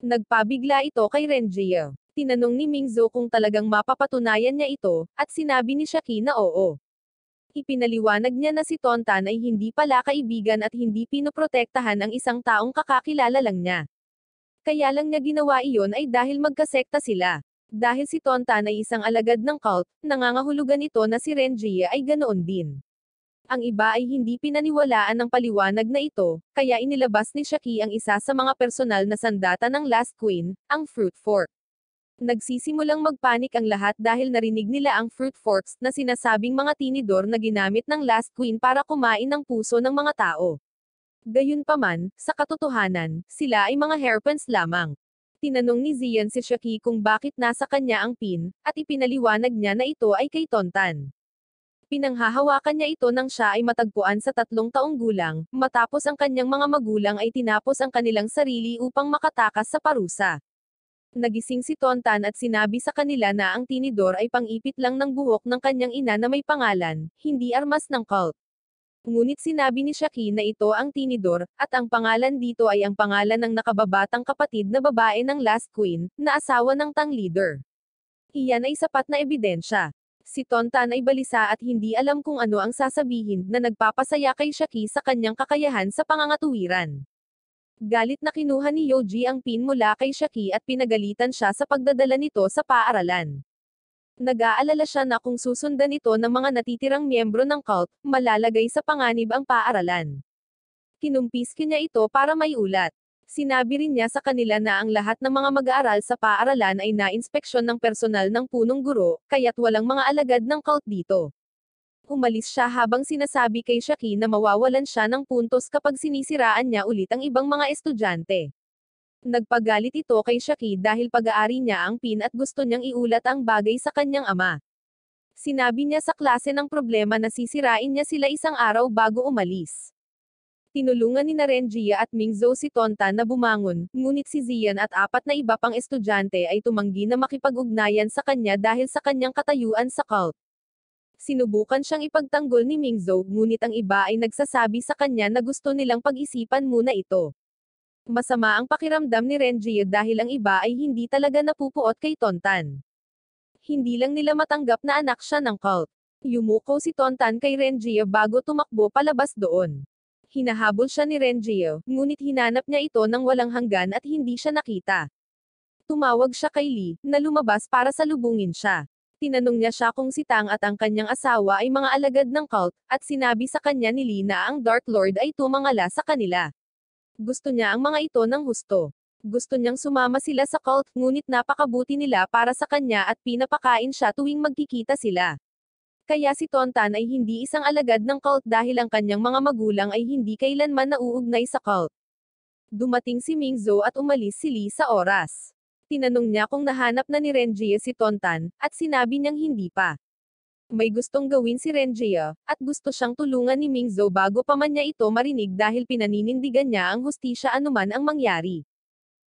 Nagpabigla ito kay Renji. Tinanong ni Mingzhou kung talagang mapapatunayan niya ito, at sinabi ni Shaki na oo. Ipinaliwanag niya na si Tontan ay hindi pala kaibigan at hindi pinoprotektahan ang isang taong kakakilala lang niya. Kaya lang niya ginawa iyon ay dahil magkasekta sila. Dahil si Tontan ay isang alagad ng cult, nangangahulugan ito na si Renji ay ganoon din. Ang iba ay hindi pinaniwalaan ng paliwanag na ito, kaya inilabas ni Shaki ang isa sa mga personal na sandata ng Last Queen, ang Fruit Fork. Nagsisimulang magpanik ang lahat dahil narinig nila ang Fruit Forks na sinasabing mga tinidor na ginamit ng Last Queen para kumain ng puso ng mga tao. Gayunpaman, sa katotohanan, sila ay mga hairpins lamang. Tinanong ni Zian si Shaki kung bakit nasa kanya ang pin, at ipinaliwanag niya na ito ay kay Tontan. Pinanghahawakan niya ito nang siya ay matagpuan sa 3 taong gulang, matapos ang kanyang mga magulang ay tinapos ang kanilang sarili upang makatakas sa parusa. Nagising si Tontan at sinabi sa kanila na ang tinidor ay pang-ipit lang ng buhok ng kanyang ina na may pangalan, hindi armas ng cult. Ngunit sinabi ni Shaki na ito ang tinidor, at ang pangalan dito ay ang pangalan ng nakababatang kapatid na babae ng Last Queen, na asawa ng Tang Leader. Iyan ay sapat na ebidensya. Si Tontan ay balisa at hindi alam kung ano ang sasabihin na nagpapasaya kay Shaki sa kanyang kakayahan sa pangangatuwiran. Galit na kinuha ni Yoji ang pin mula kay Shaki at pinagalitan siya sa pagdadala nito sa paaralan. Nag-aalala siya na kung susundan ito ng mga natitirang miyembro ng cult, malalagay sa panganib ang paaralan. Kinumpiske niya ito para may ulat. Sinabi rin niya sa kanila na ang lahat ng mga mag-aaral sa paaralan ay na-inspeksyon ng personal ng punong guro, kaya't walang mga alagad ng cult dito. Umalis siya habang sinasabi kay Shaki na mawawalan siya ng puntos kapag sinisiraan niya ulit ang ibang mga estudyante. Nagpagalit ito kay Shaki dahil pag-aari niya ang pin at gusto niyang iulat ang bagay sa kanyang ama. Sinabi niya sa klase ng problema na sisirain niya sila isang araw bago umalis. Tinulungan ni Renjia at Mingzhou si Tontan na bumangon, ngunit si Zian at 4 na iba pang estudyante ay tumanggi na makipag-ugnayan sa kanya dahil sa kanyang katayuan sa cult. Sinubukan siyang ipagtanggol ni Mingzhou, ngunit ang iba ay nagsasabi sa kanya na gusto nilang pag-isipan muna ito. Masama ang pakiramdam ni Renjia dahil ang iba ay hindi talaga napupuot kay Tontan. Hindi lang nila matanggap na anak siya ng cult. Yumuko si Tontan kay Renjia bago tumakbo palabas doon. Hinahabol siya ni Renjia, ngunit hinanap niya ito ng walang hanggan at hindi siya nakita. Tumawag siya kay Lee, na lumabas para salubungin siya. Tinanong niya siya kung si Tang at ang kanyang asawa ay mga alagad ng cult, at sinabi sa kanya ni Lee na ang Dark Lord ay tumangala sa kanila. Gusto niya ang mga ito ng husto. Gusto niyang sumama sila sa cult, ngunit napakabuti nila para sa kanya at pinapakain siya tuwing magkikita sila. Kaya si Tontan ay hindi isang alagad ng cult dahil ang kanyang mga magulang ay hindi kailanman nauugnay sa cult. Dumating si Mingzhou at umalis si Lee sa oras. Tinanong niya kung nahanap na ni Renjia si Tontan, at sinabi niyang hindi pa. May gustong gawin si Renjia, at gusto siyang tulungan ni Mingzhou bago pa man niya ito marinig dahil pinaninindigan niya ang hustisya anuman ang mangyari.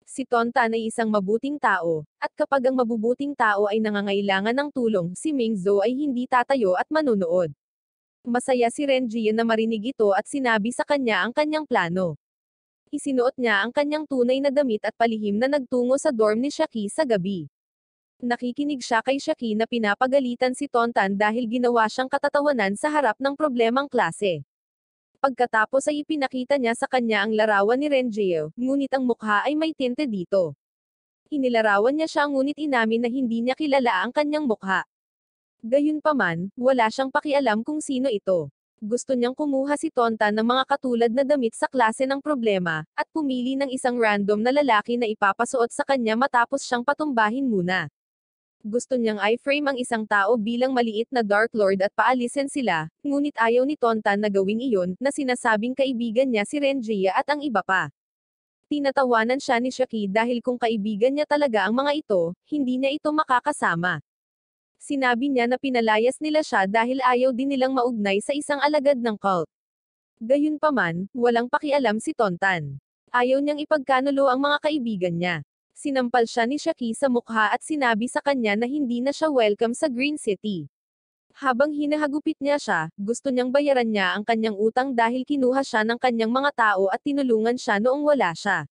Si Tontan ay isang mabuting tao, at kapag ang mabubuting tao ay nangangailangan ng tulong, si Mingzhou ay hindi tatayo at manunood. Masaya si Renjia na marinig ito at sinabi sa kanya ang kanyang plano. Isinuot niya ang kanyang tunay na damit at palihim na nagtungo sa dorm ni Shaki sa gabi. Nakikinig siya kay Shaki na pinapagalitan si Tontan dahil ginawa siyang katatawanan sa harap ng problemang klase. Pagkatapos ay ipinakita niya sa kanya ang larawan ni Renjia, ngunit ang mukha ay may tinte dito. Inilarawan niya siya ngunit inamin na hindi niya kilala ang kanyang mukha. Gayunpaman, wala siyang pakialam kung sino ito. Gusto niyang kumuha si Tontan ng mga katulad na damit sa klase ng problema, at pumili ng isang random na lalaki na ipapasuot sa kanya matapos siyang patumbahin muna. Gusto niyang i-frame ang isang tao bilang maliit na Dark Lord at paalisin sila, ngunit ayaw ni Tontan na gawing iyon, na sinasabing kaibigan niya si Renjia at ang iba pa. Tinatawanan siya ni Shaki dahil kung kaibigan niya talaga ang mga ito, hindi niya ito makakasama. Sinabi niya na pinalayas nila siya dahil ayaw din nilang maugnay sa isang alagad ng cult. Gayunpaman, walang pakialam si Tontan. Ayaw niyang ipagkanulo ang mga kaibigan niya. Sinampal siya ni Shaki sa mukha at sinabi sa kanya na hindi na siya welcome sa Green City. Habang hinahagupit niya siya, gusto niyang bayaran niya ang kanyang utang dahil kinuha siya ng kanyang mga tao at tinulungan siya noong wala siya.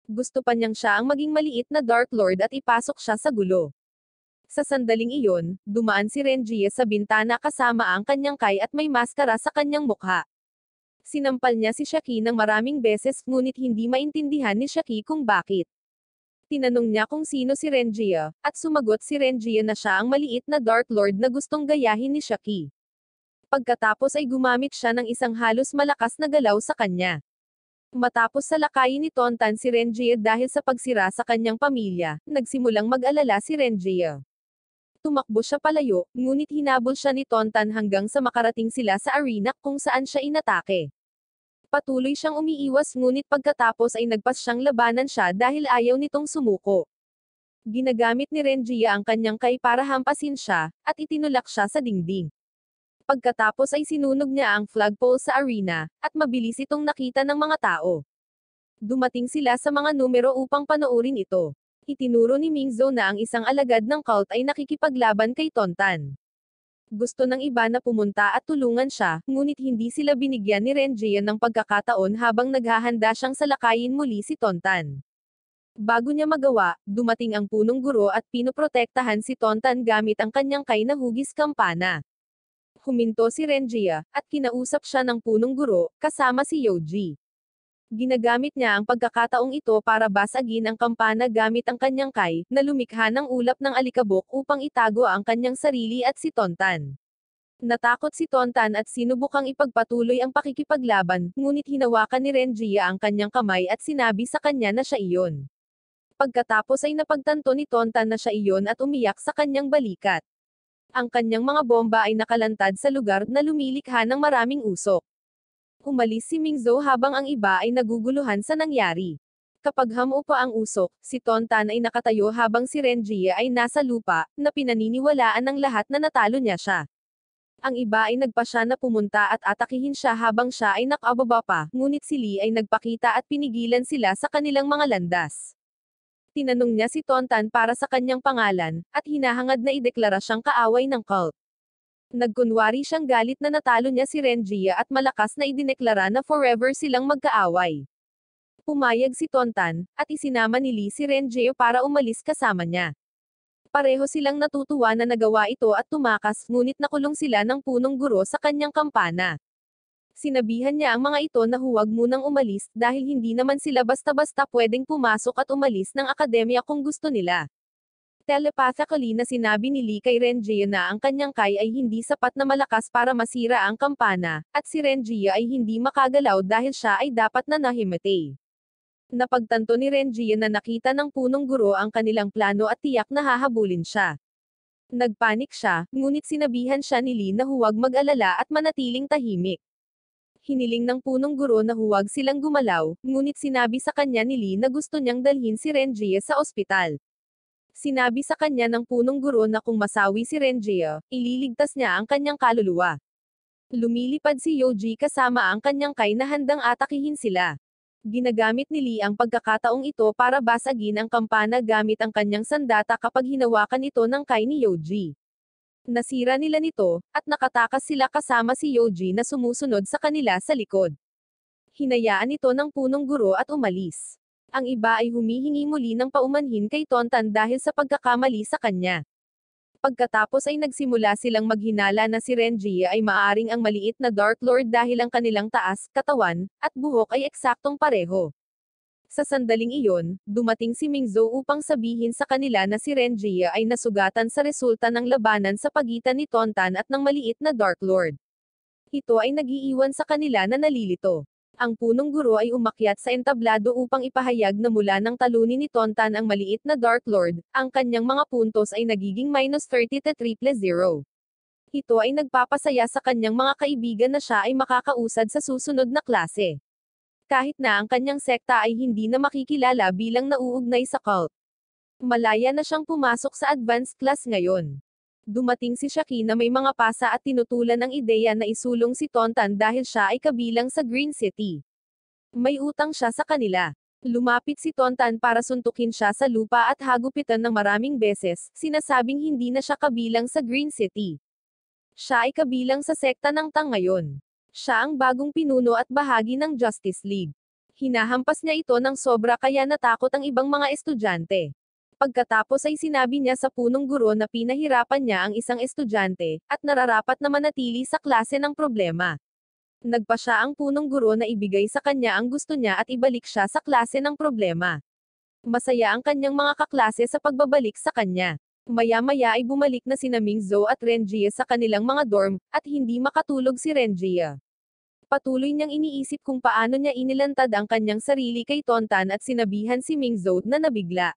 Gusto pa niyang siya ang maging maliit na Dark Lord at ipasok siya sa gulo. Sa sandaling iyon, dumaan si Renjia sa bintana kasama ang kanyang Kai at may maskara sa kanyang mukha. Sinampal niya si Shaki ng maraming beses ngunit hindi maintindihan ni Shaki kung bakit. Tinanong niya kung sino si Renjia, at sumagot si Renjia na siya ang maliit na Dark Lord na gustong gayahin ni Shaki. Pagkatapos ay gumamit siya ng isang halos malakas na galaw sa kanya. Matapos salakayin ni Tontan si Renjia dahil sa pagsira sa kanyang pamilya, nagsimulang mag-alala si Renjia. Tumakbo siya palayo, ngunit hinabol siya ni Tontan hanggang sa makarating sila sa arena kung saan siya inatake. Patuloy siyang umiiwas ngunit pagkatapos ay nagpas siyang labanan siya dahil ayaw nitong sumuko. Ginagamit ni Renjia ang kanyang Kai para hampasin siya, at itinulak siya sa dingding. Pagkatapos ay sinunog niya ang flagpole sa arena, at mabilis itong nakita ng mga tao. Dumating sila sa mga numero upang panoorin ito. Itinuro ni Mingzhou na ang isang alagad ng cult ay nakikipaglaban kay Tontan. Gusto ng iba na pumunta at tulungan siya, ngunit hindi sila binigyan ni Renjia ng pagkakataon habang naghahanda siyang salakayin muli si Tontan. Bago niya magawa, dumating ang punong guro at pinoprotektahan si Tontan gamit ang kanyang Kai na hugis kampana. Huminto si Renjia, at kinausap siya ng punong guro, kasama si Yoji. Ginagamit niya ang pagkakataong ito para basagin ang kampana gamit ang kanyang Kai, na lumikha ng ulap ng alikabok upang itago ang kanyang sarili at si Tontan. Natakot si Tontan at sinubukang ipagpatuloy ang pakikipaglaban, ngunit hinawakan ni Renjia ang kanyang kamay at sinabi sa kanya na siya iyon. Pagkatapos ay napagtanto ni Tontan na siya iyon at umiyak sa kanyang balikat. Ang kanyang mga bomba ay nakalantad sa lugar na lumilikha ng maraming usok. Umalis si Mingzhou habang ang iba ay naguguluhan sa nangyari. Kapag hamupa ang usok, si Tontan ay nakatayo habang si Renjia ay nasa lupa, na pinaniniwalaan ng lahat na natalo niya siya. Ang iba ay nagpasya na pumunta at atakihin siya habang siya ay nakababa pa, ngunit si Lee ay nagpakita at pinigilan sila sa kanilang mga landas. Tinanong niya si Tontan para sa kanyang pangalan, at hinahangad na ideklara siyang kaaway ng cult. Nagkunwari siyang galit na natalo niya si Renjia at malakas na idineklara na forever silang magkaaway. Pumayag si Tontan, at isinama ni Lee si Renjia para umalis kasama niya. Pareho silang natutuwa na nagawa ito at tumakas, ngunit nakulong sila ng punong guro sa kanyang kampana. Sinabihan niya ang mga ito na huwag munang umalis, dahil hindi naman sila basta-basta pwedeng pumasok at umalis ng akademya kung gusto nila. Telepathically na sinabi ni Lee kay Renjia na ang kanyang kai ay hindi sapat na malakas para masira ang kampana, at si Renjia ay hindi makagalaw dahil siya ay dapat na nahimatay. Napagtanto ni Renjia na nakita ng punong guro ang kanilang plano at tiyak na hahabulin siya. Nagpanik siya, ngunit sinabihan siya ni Lee na huwag mag-alala at manatiling tahimik. Hiniling ng punong guro na huwag silang gumalaw, ngunit sinabi sa kanya ni Lee na gusto niyang dalhin si Renjia sa ospital. Sinabi sa kanya ng punong guro na kung masawi si Renjia, ililigtas niya ang kanyang kaluluwa. Lumilipad si Yoji kasama ang kanyang kai na handang atakihin sila. Ginagamit ni Lee ang pagkakataong ito para basagin ang kampana gamit ang kanyang sandata kapag hinawakan ito ng kai ni Yoji. Nasira nila nito, at nakatakas sila kasama si Yoji na sumusunod sa kanila sa likod. Hinayaan ito ng punong guro at umalis. Ang iba ay humihingi muli ng paumanhin kay Tontan dahil sa pagkakamali sa kanya. Pagkatapos ay nagsimula silang maghinala na si Renjia ay maaring ang maliit na Dark Lord dahil ang kanilang taas, katawan, at buhok ay eksaktong pareho. Sa sandaling iyon, dumating si Mingzhou upang sabihin sa kanila na si Renjia ay nasugatan sa resulta ng labanan sa pagitan ni Tontan at ng maliit na Dark Lord. Ito ay nag-iiwan sa kanila na nalilito. Ang punong guro ay umakyat sa entablado upang ipahayag na mula nang talunin ni Tontan ang maliit na Dark Lord, ang kanyang mga puntos ay nagiging -30 to 3+0. Ito ay nagpapasaya sa kanyang mga kaibigan na siya ay makakausad sa susunod na klase. Kahit na ang kanyang sekta ay hindi na makikilala bilang nauugnay sa cult. Malaya na siyang pumasok sa advanced class ngayon. Dumating si Shaki na may mga pasa at tinutulan ang ideya na isulong si Tontan dahil siya ay kabilang sa Green City. May utang siya sa kanila. Lumapit si Tontan para suntukin siya sa lupa at hagupitan ng maraming beses, sinasabing hindi na siya kabilang sa Green City. Siya ay kabilang sa sekta ng Tang ngayon. Siya ang bagong pinuno at bahagi ng Justice League. Hinahampas niya ito ng sobra kaya natakot ang ibang mga estudyante. Pagkatapos ay sinabi niya sa punong guro na pinahirapan niya ang isang estudyante, at nararapat na manatili sa klase ng problema. Nagpa siya ang punong guro na ibigay sa kanya ang gusto niya at ibalik siya sa klase ng problema. Masaya ang kanyang mga kaklase sa pagbabalik sa kanya. Maya-maya ay bumalik na sina Mingzhou at Renjia sa kanilang mga dorm, at hindi makatulog si Renjia. Patuloy niyang iniisip kung paano niya inilantad ang kanyang sarili kay Tontan at sinabihan si Mingzhou na nabigla.